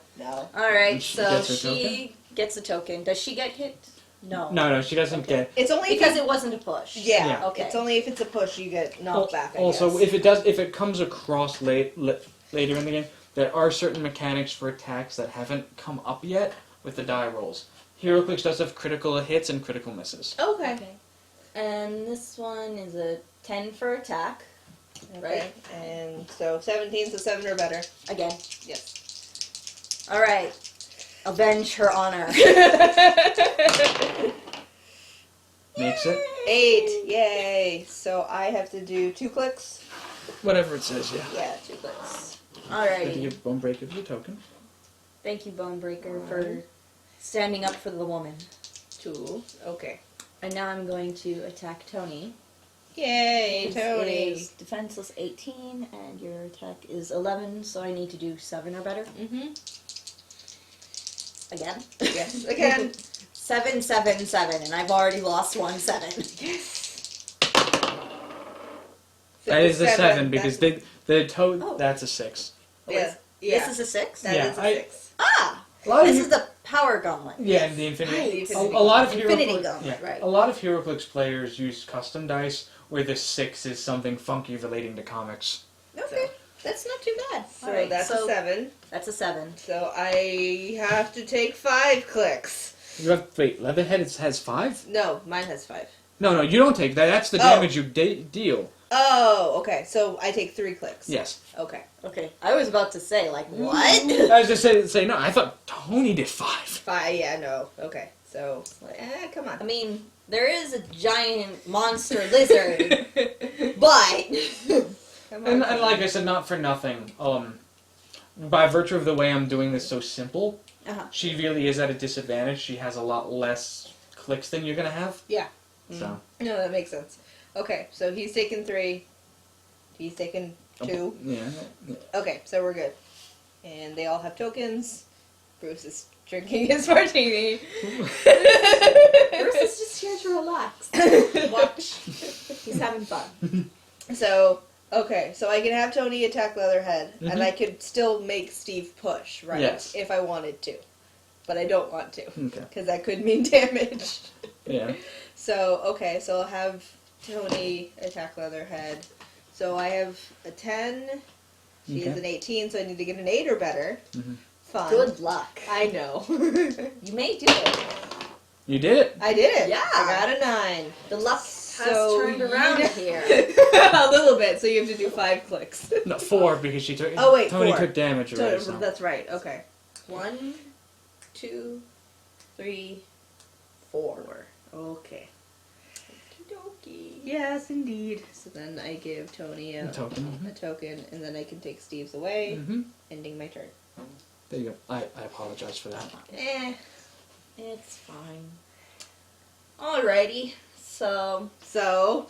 Alright, And she so gets her she gets a token. Does she get hit? No. No, she doesn't Okay. get. It's only Because if it wasn't a push. yeah, Okay. it's only if it's a push you get knocked back, I Also, guess. if it comes across later in the game, there are certain mechanics for attacks that haven't come up yet with the die rolls. Heroclix does have critical hits and critical misses. Okay. And this one is a 10 for attack. Okay. And so 17, so 7 or better. Again. Yes. Alright. Avenge her honor. Make makes it. 8. Yay. So I have to do 2 clicks. Whatever it says, yeah. Yeah, 2 clicks. I have to Alrighty. give Bone Breaker the token. Thank you, Bonebreaker, for standing up for the woman. 2. Okay. And now I'm going to attack Tony. Yay, His Tony. is defenseless 18, and your attack is 11, so I need to do 7 or better. Mm-hmm. Again. Yes, again. 7, 7, 7, and I've already lost 1 7. Yes. That is a 7 because That's- the toad. Oh. That's a 6. Yeah. Yeah. This is a 6? That Yeah, is a I- 6. Ah! A lot of This you- is the power gauntlet. Yeah, and the Infinity. Right. A lot of Infinity Heroclix, Gauntlet, yeah, right. a lot of Heroclix players use custom dice where the 6 is something funky relating to comics. Okay. That's not too bad. So Alright, that's a 7. That's a 7. So I have to take 5 clicks. You have wait. Leatherhead has 5. No, mine has 5. No, you don't take that. That's the Oh. damage you deal. Oh, okay. So I take 3 clicks. Yes. Okay. Okay. I was about to say, like, what? I was just say no. I thought Tony did 5. 5. Yeah. No. Okay. So, come I on. mean, there is a giant monster lizard, but... Come And like I said, not for nothing. By virtue of the way I'm doing this so simple, Uh-huh. she really is at a disadvantage. She has a lot less clicks than you're gonna have. Yeah. So No, that makes sense. Okay. So he's taking 3. He's taking 2. yeah. Okay. So we're good. And they all have tokens. Bruce is drinking his martini. Bruce is just here to relax. Watch. He's having fun. So, okay, so I can have Tony attack Leatherhead, and Mhm. I could still make Steve push, right? Yes. If I wanted to. But I don't want to, Okay. because that could mean damage. Yeah. So, okay, so I'll have Tony attack Leatherhead. So I have a 10, she is Okay. an 18, so I need to get an 8 or better. Mhm. Fun. Good luck. I know. You may do it. You did it. I did it. Yeah. I got a 9. The luck has So turned you around know- here. A little bit, so you have to do 5 clicks. No, 4 because she took. Oh, wait, Tony 4. took damage already. So, So. that's right, okay. 1, 2, 3, 4. Okay. Okey-dokey. Yes, indeed. So then I give Tony a Token. token, and then I can take Steve's away, Mm-hmm. ending my turn. There you go. I apologize for that. It's fine. Alrighty. So, So,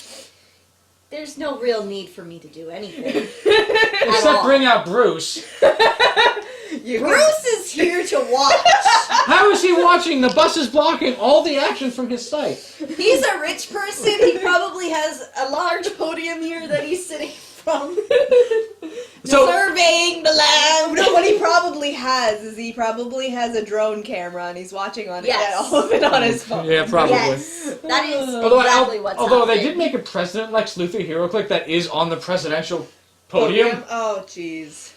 there's no real need for me to do anything. Except all. bring out Bruce. you Bruce is here to watch. How is he watching? The bus is blocking all the action from his sight. He's a rich person. He probably has a large podium here that he's sitting from. So Surveying the land. No, what he probably has is he probably has a drone camera and he's watching on Yes. all of it on his phone. yeah, probably. Yes, that is Although, exactly what's although they happening. did make a President Lex Luthor Heroclix that is on the presidential podium. Oh, jeez.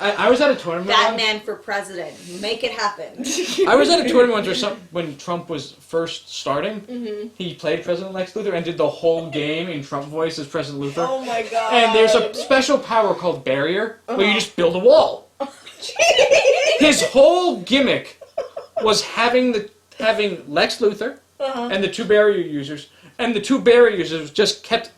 I was at a tournament. once- Batman for president. Make it happen. I was at a tournament once when Trump was first starting. Mm-hmm. He played President Lex Luthor and did the whole game in Trump voice as President Luthor. Oh my god. And there's a special power called Barrier where you just build a wall. His whole gimmick was having Lex Luthor Uh-huh. and the 2 barrier users, and the 2 barrier users just kept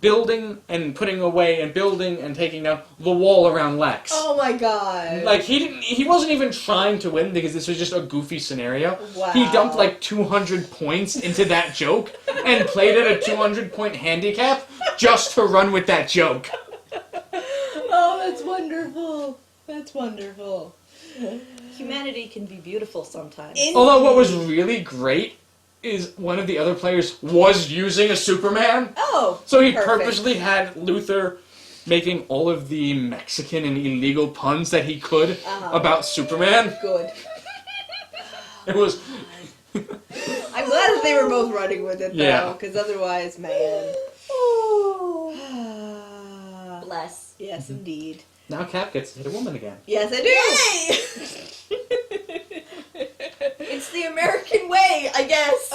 building and putting away and building and taking down the wall around Lex. Oh my god. Like he wasn't even trying to win because this was just a goofy scenario. Wow. He dumped like 200 points into that joke and played at a 200-point handicap just to run with that joke. Oh, that's wonderful. That's wonderful. Humanity can be beautiful sometimes. Although what was really great is one of the other players was using a Superman. Oh. So he Perfect. purposely had Luthor making all of the Mexican and illegal puns that he could Uh-huh. about Superman. Good. It was... I'm glad that they were both running with it, though, Yeah. because otherwise, man. Oh. Ah. Bless. Yes, indeed. Now Cap gets to hit a woman again. Yes, I do. It's the American way, I guess.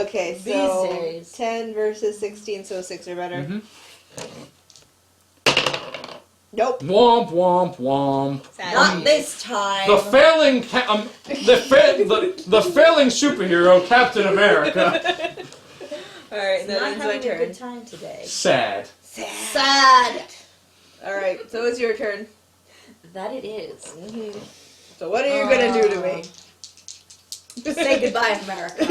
Okay, so These days. 10 versus 16, so 6 or better. Mm-hmm. Nope. Womp womp womp. Not this time. The failing the failing superhero Captain America. Alright, Not that ends my having a turn. good time today. Sad. Sad. Alright, so it's your turn. That it is. So what are you gonna do to me? Say goodbye, America.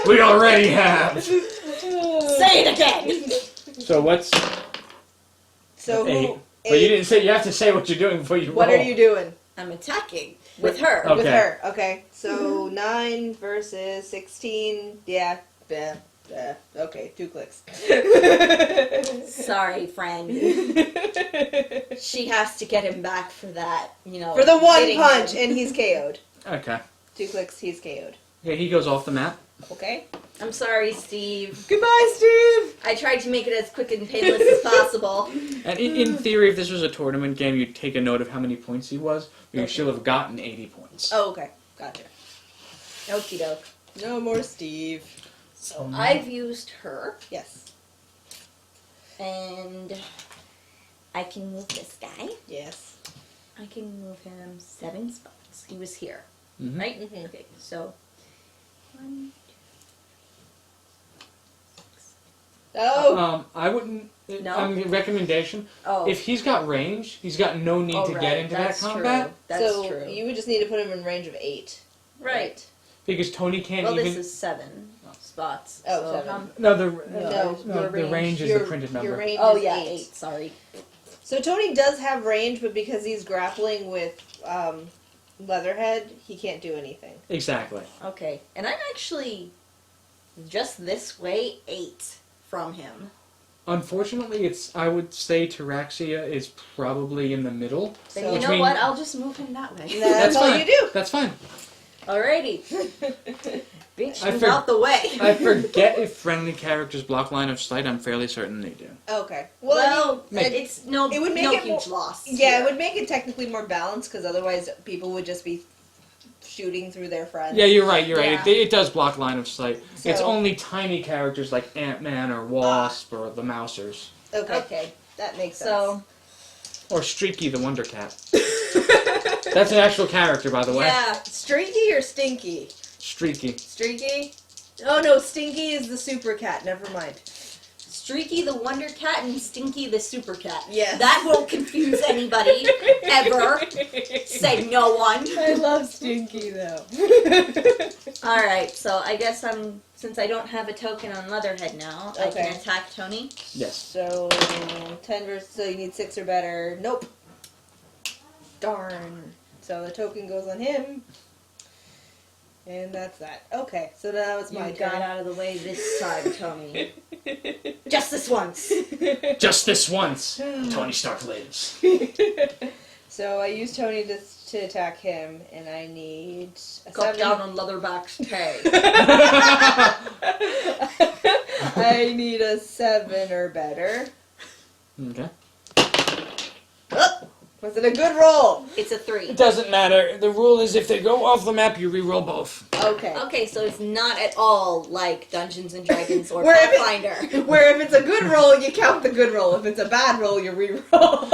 We already have. Say it again. So what's So eight? who? But you didn't say. You have to say what you're doing before you What roll. are you doing? I'm attacking with her. Okay. With her. Okay. So 9 versus 16. Yeah. Okay, 2 clicks. Sorry, friend. She has to get him back for that, For the one hitting punch, him. and he's KO'd. Okay. 2 clicks, he's KO'd. Okay, he goes off the map. Okay. I'm sorry, Steve. Goodbye, Steve! I tried to make it as quick and painless as possible. And in theory, if this was a tournament game, you'd take a note of how many points he was. You Okay. should have gotten 80 points. Oh, okay. Gotcha. Okie doke. No more Steve. So I've used her, Yes. and I can move this guy. Yes. I can move him 7 spots. He was here, Mhm. right? Mhm. Okay, so 1, Oh! I wouldn't. No? I mean, recommendation. oh, If he's got range, he's got no need to get into that's that combat. True. That's so true. you would just need to put him in range of 8. Right. Because Tony can't Well, even. this is 7 spots. Oh, so 7. No, the No, the range is your- the printed number. Your range Oh is yeah, 8. 8. Sorry. So Tony does have range, but because he's grappling with Leatherhead, he can't do anything. Exactly. Okay, and I'm actually just this way 8 from him. Unfortunately, I would say Taraxia is probably in the middle. Then So you know between- what? I'll just move him that way. That's all fine. you do. That's fine. Alrighty. Bitch, I move for- out the way. I forget if friendly characters block line of sight. I'm fairly certain they do. Okay. Well, Make- it's no, it would make no it huge more- loss. Yeah, here. it would make it technically more balanced, because otherwise people would just be shooting through their friends. Yeah, you're right. You're right. Yeah. It does block line of sight. It's So- only tiny characters like Ant-Man or Wasp or the Mousers. Okay. Okay, That makes sense. so Or Streaky the Wonder Cat. That's an actual character, by the way. yeah, Streaky or Stinky? Streaky. Streaky? Oh no, Stinky is the super cat. Never mind. Streaky the Wonder Cat and Stinky the Super Cat. Yes. That won't confuse anybody ever. Say no one. I love Stinky though. All right, so I guess since I don't have a token on Leatherhead now, I Okay. can attack Tony. Yes. So 10 versus. So you need 6 or better. Nope. Darn. So the token goes on him. And that's that. Okay, so now it's my You turn. got out of the way this time, Tony. Just this once. Just this once, Tony Stark lives. So I use Tony to attack him, and I need a Got 7. down on Leatherback's tail. I need a 7 or better. Okay. Oh, was it a good roll? It's a 3. It doesn't matter. The rule is if they go off the map, you re-roll both. Okay. Okay, so it's not at all like Dungeons and Dragons or Where if it- Pathfinder. Where if it's a good roll, you count the good roll. If it's a bad roll, you re-roll.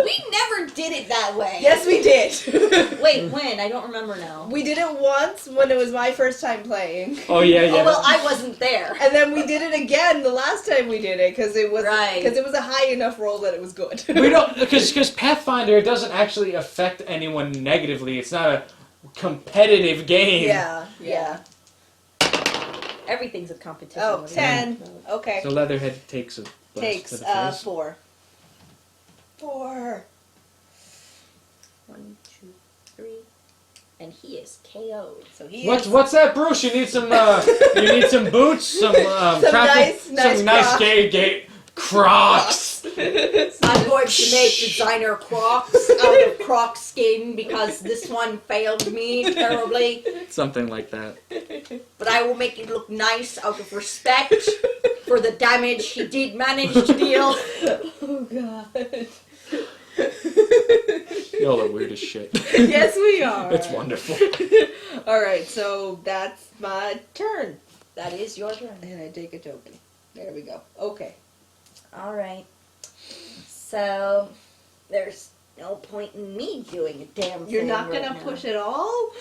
We never did it that way. Yes, we did. Wait, when? I don't remember now. We did it once when it was my first time playing. Oh yeah, yeah. Oh, well, I wasn't there. And then we did it again the last time we did it because it was Right. because it was a high enough roll that it was good. We don't because Pathfinder doesn't actually affect anyone negatively. It's not a competitive game. Yeah, yeah. Everything's a competition. Oh, with 10. it. Okay. So Leatherhead takes a blast Takes to the face. 4. 4. 1, 2, 3. And he is KO'd. So he What's is that, Bruce? You need some boots, some crafty- nice some nice Crocs. gay Crocs. I'm going to make designer Crocs out of Croc skin because this one failed me terribly. Something like that. But I will make it look nice out of respect for the damage he did manage to deal. Oh god. Y'all are weird as shit. Yes, we are. It's wonderful. Alright, so that's my turn. That is your turn. And I take a token. There we go. Okay. Alright. So, there's no point in me doing a damn thing. You're not right gonna now. push at all?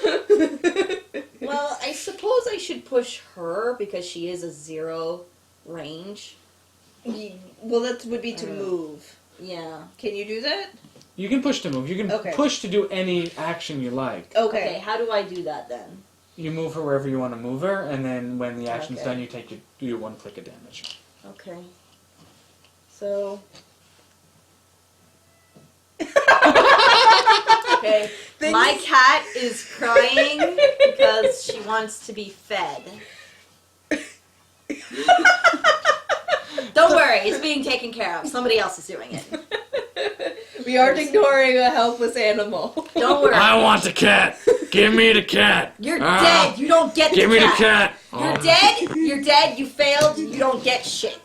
Well, I suppose I should push her because she is a 0 range. Well, that would be to move. Yeah. Can you do that? You can push to move. You can Okay. push to do any action you like. Okay, how do I do that then? You move her wherever you want to move her, and then when the action's Okay. done, you do your 1 click of damage. Okay. So. Okay. My cat is crying because she wants to be fed. Don't worry, it's being taken care of. Somebody else is doing it. We aren't ignoring a helpless animal. Don't worry. I want the cat. Give me the cat. You're dead. You don't get Give the me the cat. cat. You're dead. You're dead. You failed. You don't get shit.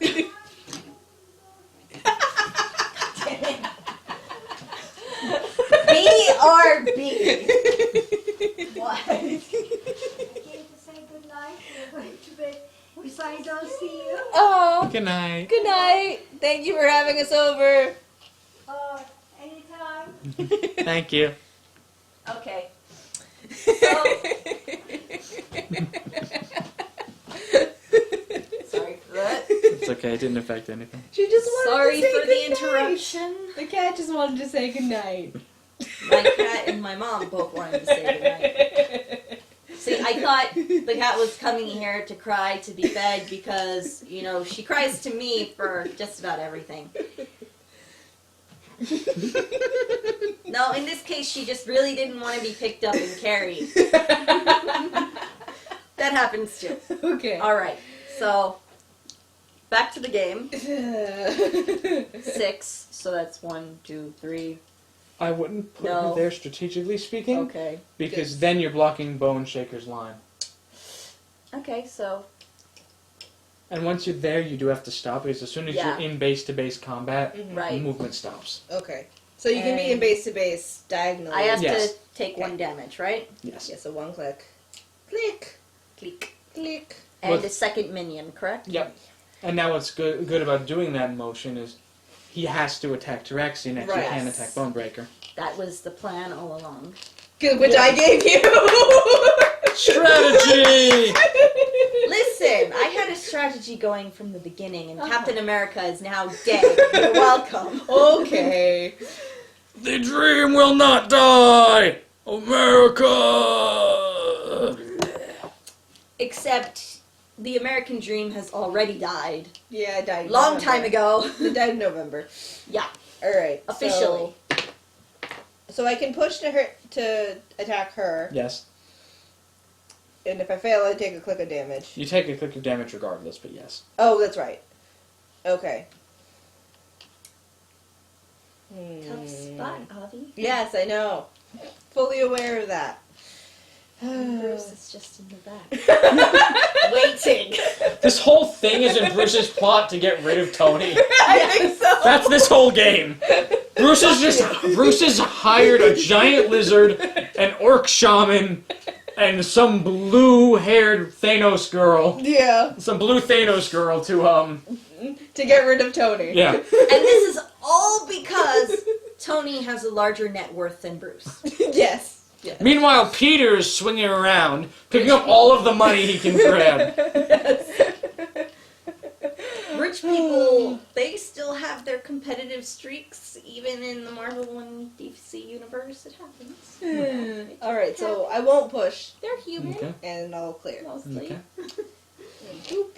BRB. What? I came to say good night. We're going to bed. If I don't see you, Oh, Good night. good night. Thank you for having us over. anytime. Thank you. Okay. Sorry for that. It's okay. It didn't affect anything. She just wanted Sorry to say for the good night. interruption. The cat just wanted to say goodnight. My cat and my mom both wanted to say goodnight. See, I thought the cat was coming here to cry to be fed because, you know, she cries to me for just about everything. No, in this case, she just really didn't want to be picked up and carried. That happens too. Okay. Alright, so back to the game. 6, so that's 1, 2, 3. I wouldn't put No. her there strategically speaking, Okay. because then you're blocking Bone Shaker's line. Okay, so And once you're there, you do have to stop, because as soon as Yeah. you're in base-to-base combat, right. movement stops. Okay. So you can be in base to base diagonally. I have Yes. to take 1 damage, right? Yes. Yeah, so 1 click. Click. Click. Click. And Well- a second minion, correct? Yep. And now what's good about doing that motion is he has to attack Tyrexian next. Right. You can't attack Bonebreaker. That was the plan all along. Good, which I gave you. Strategy! Listen, I had a strategy going from the beginning, and Captain America is now dead. You're welcome. Okay. The dream will not die! America! Except the American dream has already died. Yeah, I died. in Long November. time ago. It died in November. Yeah, Alright. officially. So I can push to her to attack her, Yes. and if I fail, I take a click of damage. You take a click of damage regardless, but yes. Oh, that's right. Okay. Tough spot, Avi. Yes, I know. Fully aware of that. Bruce is just in the back. Waiting. This whole thing is in Bruce's plot to get rid of Tony. I think so. That's this whole game. Bruce has hired a giant lizard, an orc shaman, and some blue-haired Thanos girl. Yeah, Some blue Thanos girl to to get rid of Tony. yeah. And this is all because Tony has a larger net worth than Bruce. Yes. Yes. Meanwhile, Peter's swinging around, picking up all of the money he can grab. Yes. Rich people, they still have their competitive streaks, even in the Marvel and DC universe. It happens. All right, so I won't push, They're human, Okay. and I'll clear. mostly. Okay. Boop.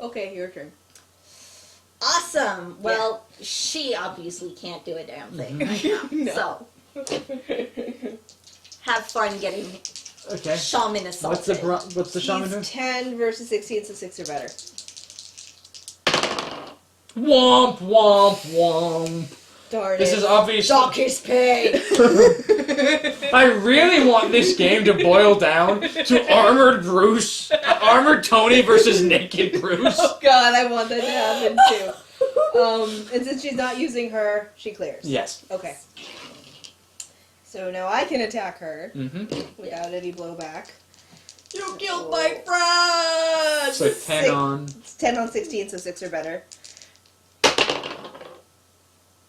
Okay, your turn. Awesome. Well, she obviously can't do a damn thing right now. No. So, have fun getting Okay. shaman assaulted. What's the shaman He's doing? 10 versus 16, so 6 or better. Womp womp womp. Darn This it. is obvious. Dock is paid. I really want this game to boil down to armored Tony versus naked Bruce. Oh god, I want that to happen too. And since she's not using her, she clears. Yes. Okay. So now I can attack her Mm-hmm. without any blowback. You killed my friend. So 10 on. It's 10 on 16, so 6 or better.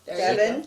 There you 7. go.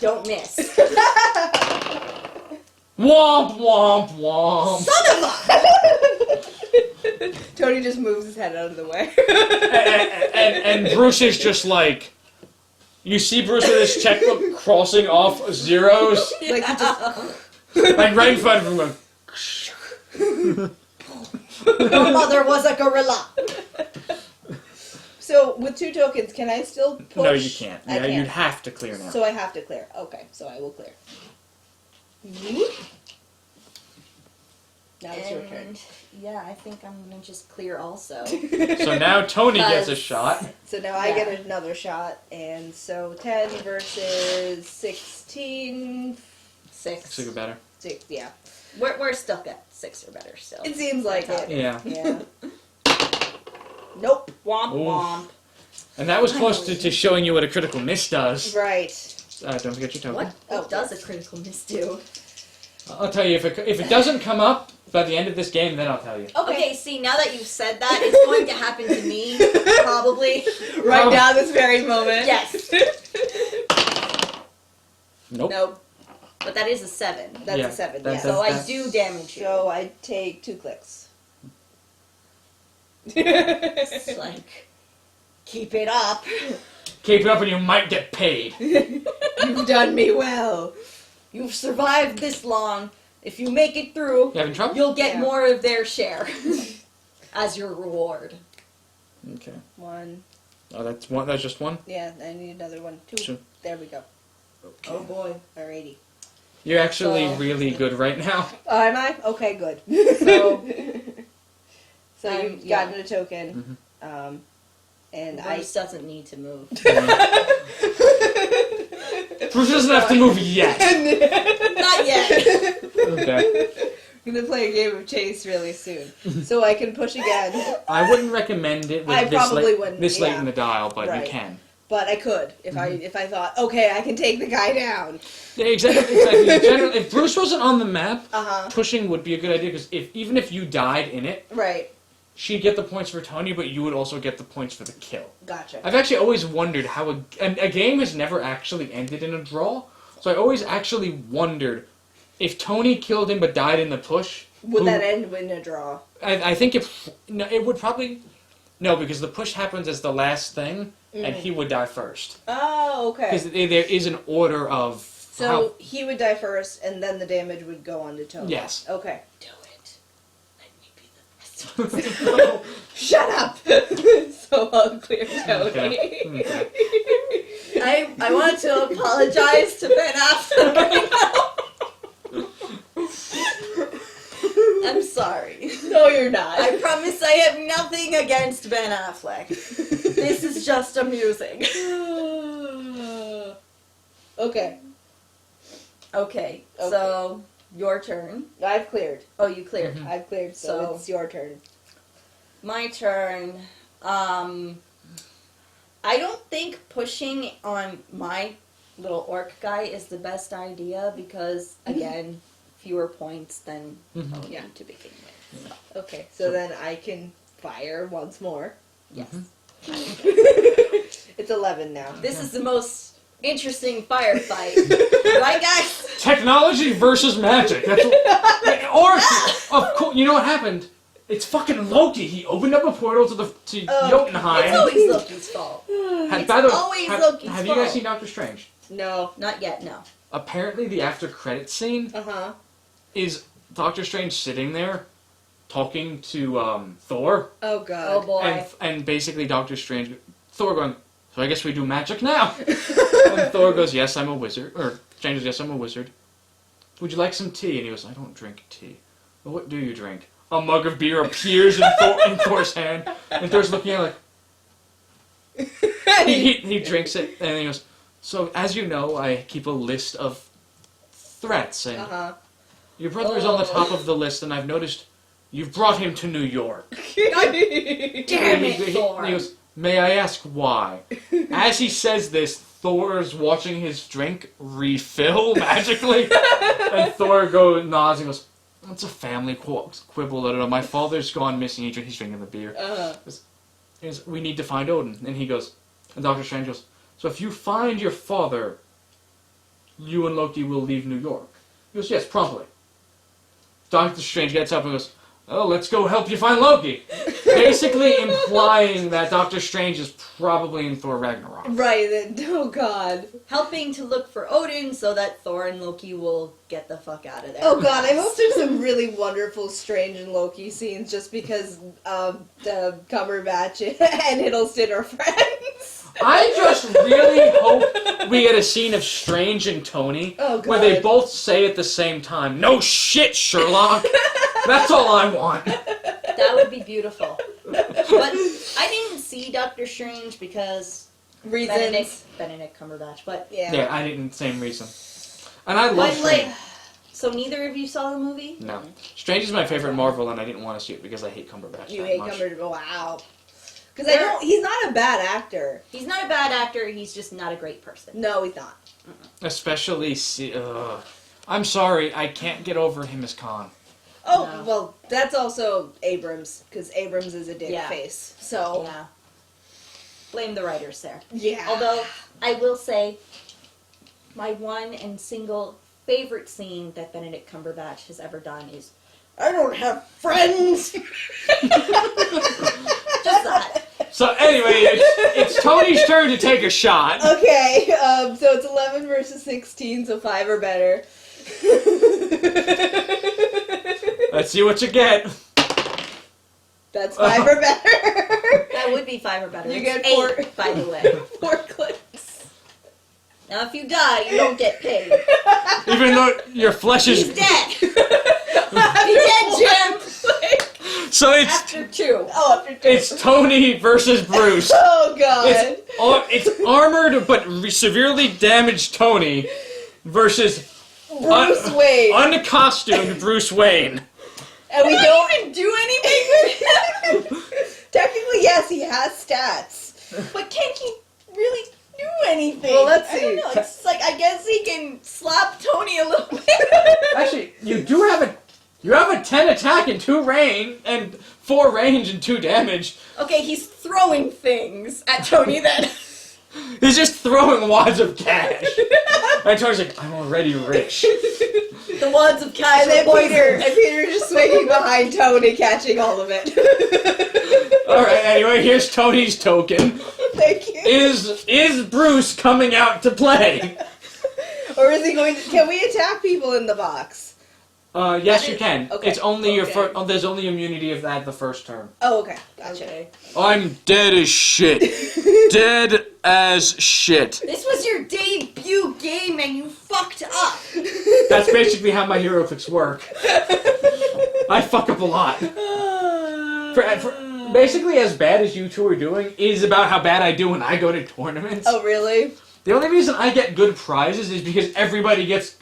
Don't miss. Womp womp womp. Son of a! Tony just moves his head out of the way. and Bruce is just like, you see Bruce with his checkbook crossing off zeros, Like he just like right in front of him. Going, Your mother was a gorilla. So with 2 tokens, can I still push? no, you can't. I Yeah, can't. you'd have to clear now. So I have to clear. Okay, so I will clear. Now it's your turn. And, yeah, I think I'm gonna just clear also. So now Tony gets a Because- shot. So now I Yeah. get another shot, and so 10 versus 16. 6. So you're better. 6, yeah. We're still at 6 or better still. It seems like it. Yeah. Yeah. Nope. Womp Oof. womp. And that was close to showing you what a critical miss does. Right. Don't forget your token. What Oh, does a critical miss do? I'll tell you, if it doesn't come up by the end of this game, then I'll tell you. Okay, see, now that you've said that, it's going to happen to me, probably. Right Oh. now, this very moment. Yes. Nope. Nope. But that is a 7. That's Yeah, a 7. that's- Yeah. So I that's- do damage you. So I take 2 clicks. It's like, keep it up. Keep it up and you might get paid. You've done me well. You've survived this long. If you make it through, You having trouble? you'll get Yeah. more of their share as your reward. Okay. 1. Oh, that's one. That's just one. Yeah, I need another one. 2. Sure. There we go. Oh boy. Alrighty. You're actually So- really good right now. Oh, am I? Okay, good. So, so you yeah. gotten a token, and Bruce doesn't need to move. Bruce doesn't have to move yet. Not yet. Okay. I'm gonna play a game of chase really soon, so I can push again. I wouldn't recommend it with I this probably late, wouldn't, this late yeah. in the dial, but Right. you can. But I could if I thought, okay, I can take the guy down. Yeah, exactly. Exactly. Generally, if Bruce wasn't on the map, Uh huh. pushing would be a good idea because even if you died in it, Right. she'd get the points for Tony, but you would also get the points for the kill. Gotcha. I've actually always wondered how a game has never actually ended in a draw, so I always actually wondered if Tony killed him but died in the push. Would who- that end in a draw? I think it would probably no, because the push happens as the last thing, and he would die first. Oh, okay. Because there is an order of So he would die first, and then the damage would go on to Tony. Yes. Okay. Do it. Let me be the best. Shut up. So I'll clear Tony. Okay. I want to apologize to Ben Affleck right now. I'm sorry. No, you're not. I promise I have nothing against Ben Affleck. This is just amusing. Okay. Okay, so your turn. I've cleared. Oh, you cleared. Mhm. I've cleared, so So- it's your turn. My turn. I don't think pushing on my little orc guy is the best idea because, again, fewer points than Mhm. Tony Yeah. to begin with. Okay, so then I can fire once more. Yes. It's 11 now. This is the most interesting firefight. Right, guys? Technology versus magic. That's what, or of course, you know what happened? It's fucking Loki. He opened up a portal to Jotunheim. It's always Loki's fault. By the way, always have, Loki's have you guys fault. seen Doctor Strange? No. Not yet, no. Apparently, the after credit scene Uh-huh. is Doctor Strange sitting there talking to Thor, Oh, Oh God. boy. and basically Thor going, so I guess we do magic now. And Thor goes, yes, I'm a wizard. Or Strange goes, yes, I'm a wizard. Would you like some tea? And he goes, I don't drink tea. Well, what do you drink? A mug of beer appears in Thor's hand, and Thor's looking at it like, he drinks it, and he goes, so as you know, I keep a list of threats, and Uh-huh. your brother is on the top of the list, and I've noticed you've brought him to New York. Damn And it, Thor. he goes, may I ask why? As he says this, Thor's watching his drink refill magically, and Thor nods and goes, it's a family quibble. I don't know. My father's gone missing. He's drinking the beer. He goes, we need to find Odin. And he goes, and Doctor Strange goes, so if you find your father, you and Loki will leave New York. He goes, yes, promptly. Doctor Strange gets up and goes, oh, let's go help you find Loki. Basically implying that Doctor Strange is probably in Thor Ragnarok. Right, oh god. Helping to look for Odin so that Thor and Loki will get the fuck out of there. Oh god, I hope there's some really wonderful Strange and Loki scenes just because the Cumberbatch and Hiddleston are friends. I just really hope we get a scene of Strange and Tony where they both say at the same time, no shit, Sherlock. That's all I want. That would be beautiful. But I didn't see Doctor Strange because Reasons. Benedict Cumberbatch, but Yeah, I didn't. Same reason. And I love Strange. So neither of you saw the movie? No. Strange is my favorite Marvel, and I didn't want to see it because I hate Cumberbatch You that hate much. Cumberbatch? Wow. Because I don't. He's not a bad actor. He's not a bad actor. He's just not a great person. No, he's not. Especially, I'm sorry, I can't get over him as Khan. Oh, No. well, that's also Abrams, because Abrams is a dick face. So, Yeah. Blame the writers there. yeah. Although, I will say, my one and single favorite scene that Benedict Cumberbatch has ever done is, I don't have friends! Just that. So anyway, it's Tony's turn to take a shot. Okay, so it's 11 versus 16, so 5 or better. Let's see what you get. That's 5 or better. That would be 5 or better. You It's get 8, by the way. 4 clicks. Now, if you die, you don't get paid. Even though your flesh is... He's dead! He's dead, Jim! So it's... After 2. Oh, after 2. It's Tony versus Bruce. Oh, God. It's armored but severely damaged Tony versus Bruce Wayne. uncostumed Bruce Wayne. And we don't even do anything with him! Technically, yes, he has stats. But can he really do anything? Well, let's I don't see. know. It's like, I guess he can slap Tony a little bit. Actually, you have a 10 attack and 2 range and 4 range and 2 damage. Okay, he's throwing things at Tony then. He's just throwing wads of cash. And Tony's like, I'm already rich. The wads of cash. And then Peter's just swinging behind Tony, catching all of it. Alright, anyway, here's Tony's token. Thank you. Is Bruce coming out to play? Or is he going to... Can we attack people in the box? Yes, you can. Okay. It's only your Okay. first. Oh, there's only immunity of that the first turn. Oh, okay. Gotcha. Okay. I'm dead as shit. Dead as shit. This was your debut game and you fucked up. That's basically how my Heroclix work. I fuck up a lot. Basically, as bad as you two are doing is about how bad I do when I go to tournaments. Oh, really? The only reason I get good prizes is because everybody gets.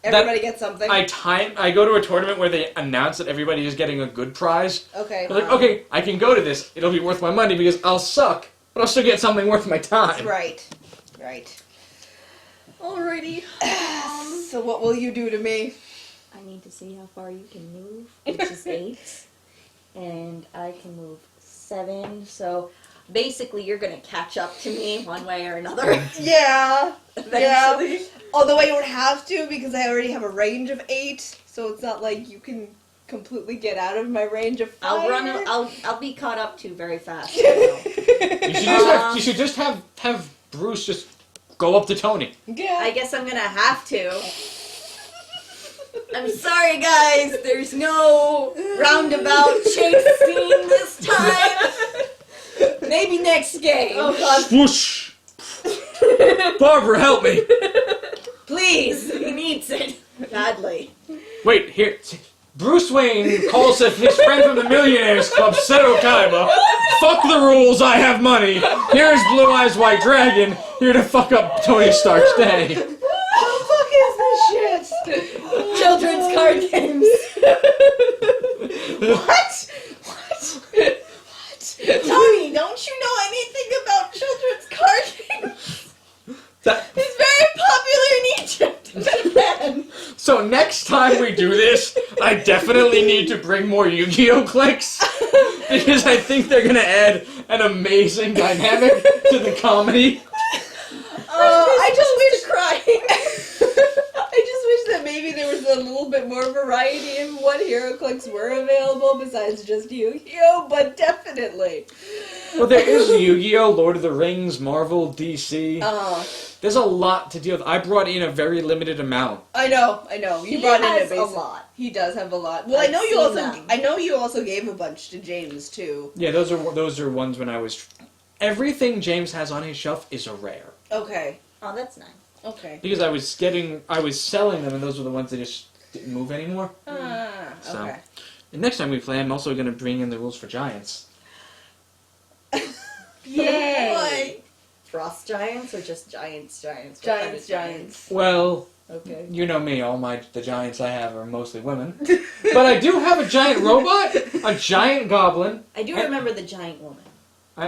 Everybody gets something? I go to a tournament where they announce that everybody is getting a good prize. Okay. I'm like, okay, I can go to this. It'll be worth my money because I'll suck, but I'll still get something worth my time. Right. Right. Alrighty. So what will you do to me? I need to see how far you can move, which is 8. And I can move 7, so basically you're gonna catch up to me one way or another. Yeah. Eventually. Yeah. Although I don't have to because I already have a range of 8, so it's not like you can completely get out of my range of fire. I'll be caught up to very fast. You should just have Bruce just go up to Tony. Yeah. I guess I'm gonna have to. I'm sorry, guys. There's no roundabout chase scene this time. Maybe next game. Oh god. Whoosh! Barbara, help me! Please, he needs it badly. Wait, here. Bruce Wayne calls his friend from the Millionaires Club, Seto Kaiba. Fuck the rules, I have money. Here's Blue Eyes White Dragon, here to fuck up Tony Stark's day. What the fuck is this shit? Children's card games. What? Tony, don't you know anything about children's card games? It's very popular in Egypt and Japan. So next time we do this, I definitely need to bring more Yu-Gi-Oh! Clicks. Because I think they're gonna add an amazing dynamic to the comedy. I just wish crying. maybe there was a little bit more variety in what HeroClix were available besides just Yu-Gi-Oh, but definitely. Well, there is Yu-Gi-Oh, Lord of the Rings, Marvel, DC. Oh, There's a lot to deal with. I brought in a very limited amount. I know. He brought in has a a basic. lot. He does have a lot. Well, I've seen them. I know you also gave a bunch to James too. Yeah, those are ones when I was. Everything James has on his shelf is a rare. Okay. Oh, that's nice. Okay. Because I was selling them, and those were the ones that just didn't move anymore. So. Okay. And next time we play, I'm also going to bring in the rules for Giants. Yay! Frost giants or just giants? What kind of Giants. Well, Okay. you know me, the Giants I have are mostly women. But I do have a giant robot, a giant goblin. I do remember the giant woman. I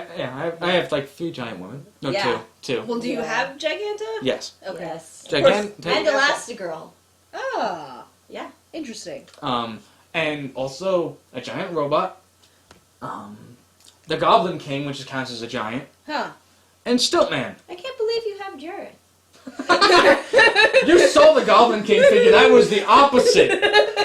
have like 3 giant women. No, Yeah. two. Well, do you Yeah. have Giganta? Yes. Okay. Yes. Gigantic. And Elastigirl. Ah. Yeah. Interesting. And also a giant robot. The Goblin King, which counts as a giant, Huh. and Stiltman. I can't believe you have Jared. You saw the Goblin King figure. That was the opposite.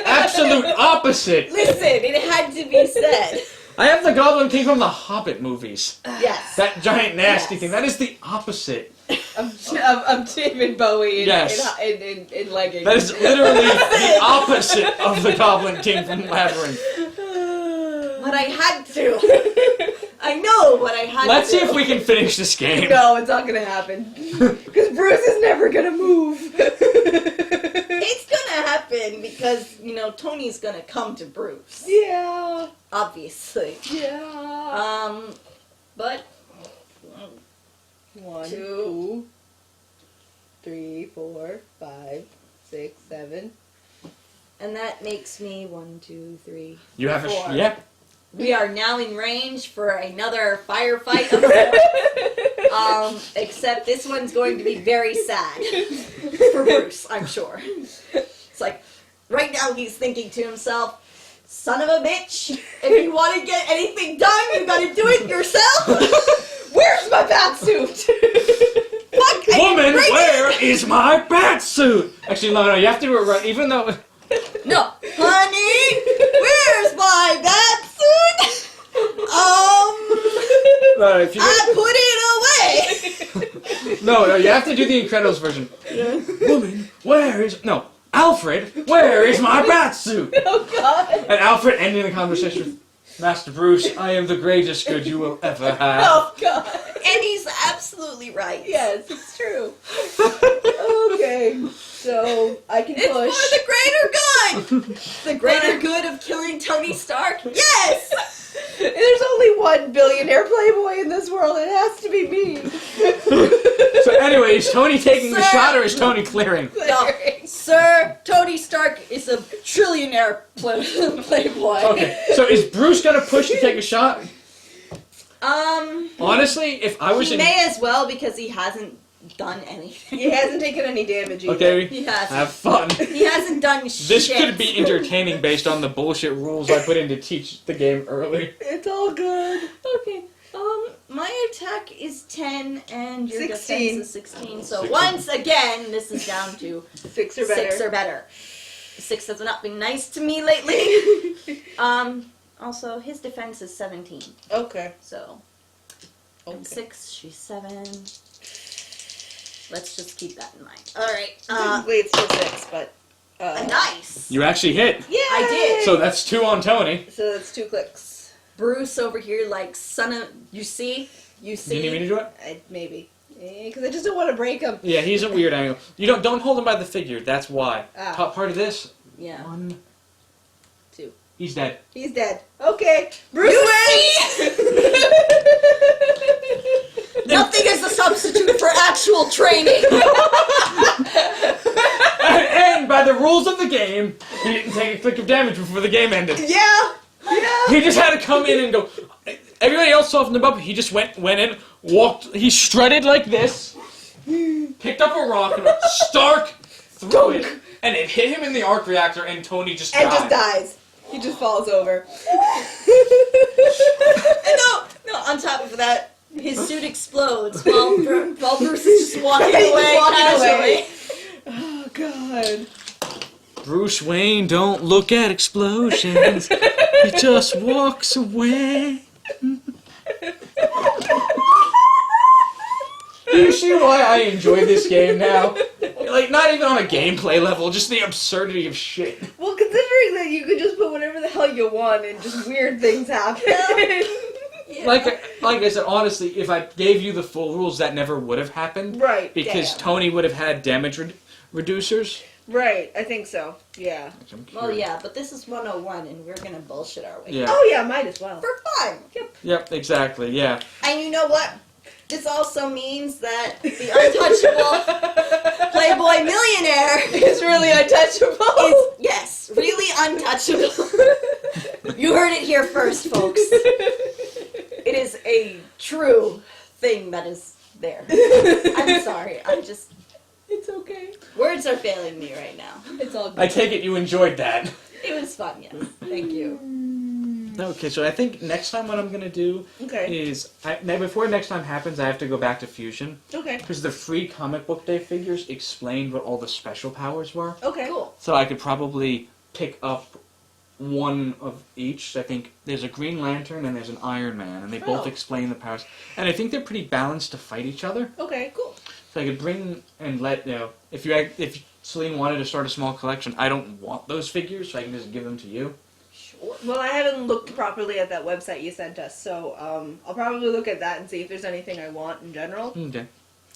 Absolute opposite. Listen, it had to be said. I have the Goblin King from the Hobbit movies. Yes. That giant nasty Yes. thing. That is the opposite. Of David Bowie in, Yes. in leggings. That is literally the opposite of the Goblin King from Labyrinth. But I had to. I know, but I had to. Let's see if we can finish this game. No, it's not gonna happen. Because Bruce is never gonna move. It's gonna happen because, Tony's gonna come to Bruce. Yeah. Obviously. Yeah. But 1, 2, 2, 3, 4, 5, 6, 7. and that makes me 1, 2, 3. You have a 4. yeah. We are now in range for another firefight. Except this one's going to be very sad for Bruce, I'm sure. It's like, right now he's thinking to himself, son of a bitch, if you want to get anything done, you gotta do it yourself. Where's my bat suit? Fuck, Woman, where is my bat suit? Actually, no, you have to do it right. Even though. No, honey, where's my bat suit? If you I put it away. no, you have to do the Incredibles version. Woman, where is Alfred? Where is my bat suit? Oh God. And Alfred ending the conversation with Master Bruce. I am the greatest good you will ever have. Oh God. And he's absolutely right. Yes, it's true. Okay, so I can It's push. for the greater good! The greater good of killing Tony Stark? Yes! There's only one billionaire playboy in this world. It has to be me. So, anyway, is Tony taking the Sir. shot or is Tony clearing? No, sir, Tony Stark is a trillionaire playboy. Okay, so is Bruce gonna push to take a shot? Honestly, if I was He in. may as well because he hasn't done anything. He hasn't taken any damage either. Okay, He hasn't. have fun. He hasn't done shit. This could be entertaining based on the bullshit rules I put in to teach the game early. It's all good. Okay. My attack is 10 and your 16. defense is 16. So 16. once again, this is down to 6 or better. 6 or better. 6 has not been nice to me lately. Also, his defense is 17. Okay. So, I'm Okay. 6, she's 7. Let's just keep that in mind. Alright. Technically it's still 6, but... Nice! You actually hit. Yeah. I did. So that's 2 on Tony. So that's 2 clicks. Bruce over here, like, son of... You see? You see? Do you need me to do it? Maybe. Because I just don't want to break him. Yeah, he's a weird angle. You don't hold him by the figure. That's why. Ah. Top part of this. Yeah. 1, 2. He's dead. He's dead. Okay. Bruce You wins! Nothing is a substitute for actual training! And by the rules of the game, he didn't take a click of damage before the game ended. Yeah. Yeah. He just had to come in and go. Everybody else softened him up. He just went in, walked. He strutted like this, picked up a rock and went Stark threw it, and it hit him in the arc reactor, and Tony just died. And just dies. He just falls over. No, on top of that, his suit explodes while Bruce is just walking away Walking casually. away. Oh God. Bruce Wayne don't look at explosions. He just walks away. Do you see why I enjoy this game now? Like, not even on a gameplay level, just the absurdity of shit. Well, considering that you could just put whatever the hell you want and just weird things happen. Yeah. Like I said, honestly, if I gave you the full rules, that never would have happened. Right. Because yeah. Tony would have had damage reducers. Right, I think so. Yeah. Which I'm Well, curious. yeah, but this is 101, and we're gonna bullshit our way. Yeah. Oh yeah, might as well. For fun. Yep, exactly, yeah. And you know what? This also means that the untouchable Playboy millionaire It's really untouchable. is, yes, really untouchable. You heard it here first, folks. It is a true thing that is there. I'm sorry. It's okay. Words are failing me right now. It's all good. I take it you enjoyed that. It was fun, yes. Thank you. Okay, so I think next time what I'm going to do Okay. is, before next time happens, I have to go back to Fusion. Okay. Because the free comic book day figures explained what all the special powers were. Okay. Cool. So I could probably pick up one of each. I think there's a Green Lantern and there's an Iron Man, and they both Oh. explain the powers. And I think they're pretty balanced to fight each other. Okay. Cool. So I could bring and let, if Celine wanted to start a small collection, I don't want those figures, so I can just give them to you. Sure. Well, I haven't looked properly at that website you sent us, so I'll probably look at that and see if there's anything I want in general. Okay.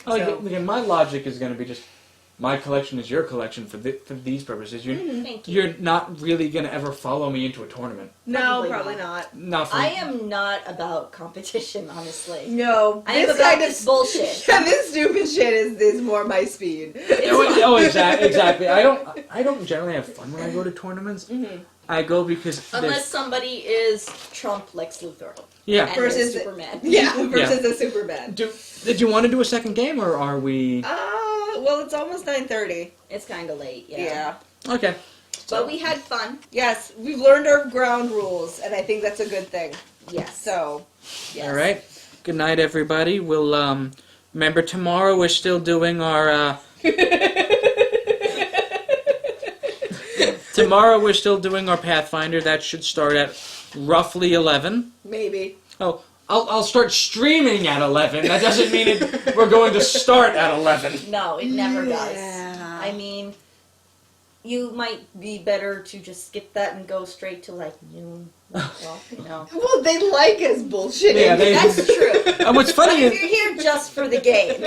So- Again, my logic is going to be just, my collection is your collection for these purposes. Thank you. You're not really going to ever follow me into a tournament. No, Probably probably not. not. Not for I am not about competition, honestly. No, I am this about kind this of bullshit. Yeah, this stupid shit is more my speed. Exactly. I don't generally have fun when I go to tournaments. Mhm. I go because Unless somebody is Trump Lex Luthor. yeah. And Versus- is Superman. Yeah, versus a Superman. Did you want to do a second game or are we? Well, it's almost 9:30. It's kind of late, Yeah. Okay. But we had fun. Yes, we've learned our ground rules, and I think that's a good thing. Yes. So, Yes. All right. Good night, everybody. We'll remember tomorrow we're still doing our tomorrow we're still doing our Pathfinder. That should start at roughly 11. maybe. Oh, I'll start streaming at 11. That doesn't mean we're going to start at 11. No, it never does. Yeah. I mean, you might be better to just skip that and go straight to like noon. Well, you know. Well, they like us bullshitting. Yeah, That's true. And what's But funny if is you're here just for the game.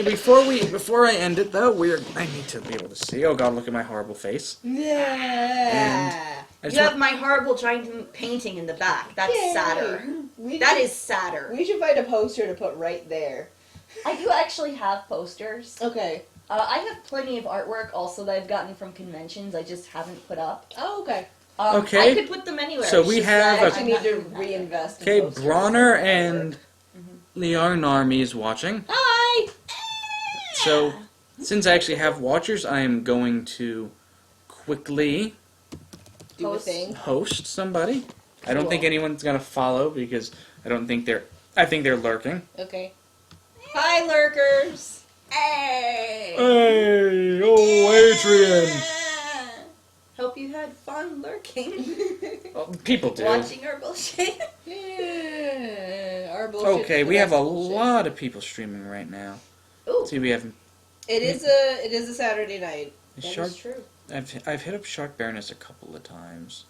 before I end it though, I need to be able to see. Oh God, look at my horrible face. Yeah. I just You have want- my horrible giant painting in the back. That's Yay. sadder. We That should- is sadder. We should find a poster to put right there. I do actually have posters. Okay. I have plenty of artwork also that I've gotten from conventions. I just haven't put up. Oh, okay. Okay. I could put them anywhere. So It's we just have that a- I actually I'm need not to doing that. reinvest in Okay, posters. Bronner and Liarnarmi is watching. Hi. So, since I actually have watchers, I am going to quickly Do a Post. thing. host somebody. I don't Cool. think anyone's gonna follow because I think they're lurking. Okay. Hi, lurkers. Hey. Hey, oh Adrian. Hope you had fun lurking. Oh, people do. Watching our bullshit. Yeah. Our bullshit. Okay, we have a lot of people streaming right now. Ooh, See, we have It is a Saturday night. that Shark. is true. I've hit up Shark Baroness a couple of times.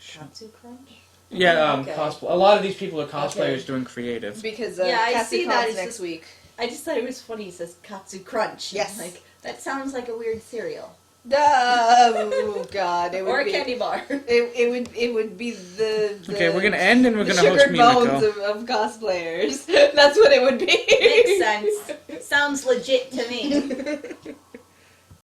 Katsu Crunch. Yeah, Okay. cosplay. A lot of these people are cosplayers Okay. doing creative. Because Yeah, I Cassie see that. Con's It's next just- week. I just thought it was funny. He says Katsu Crunch. Yes. Like that sounds like a weird cereal Oh God! It would or a be, candy bar. It would be the Okay, we're gonna end and we're the gonna host sugared bones Mimiko. of cosplayers. That's what it would be. Makes sense. Sounds legit to me.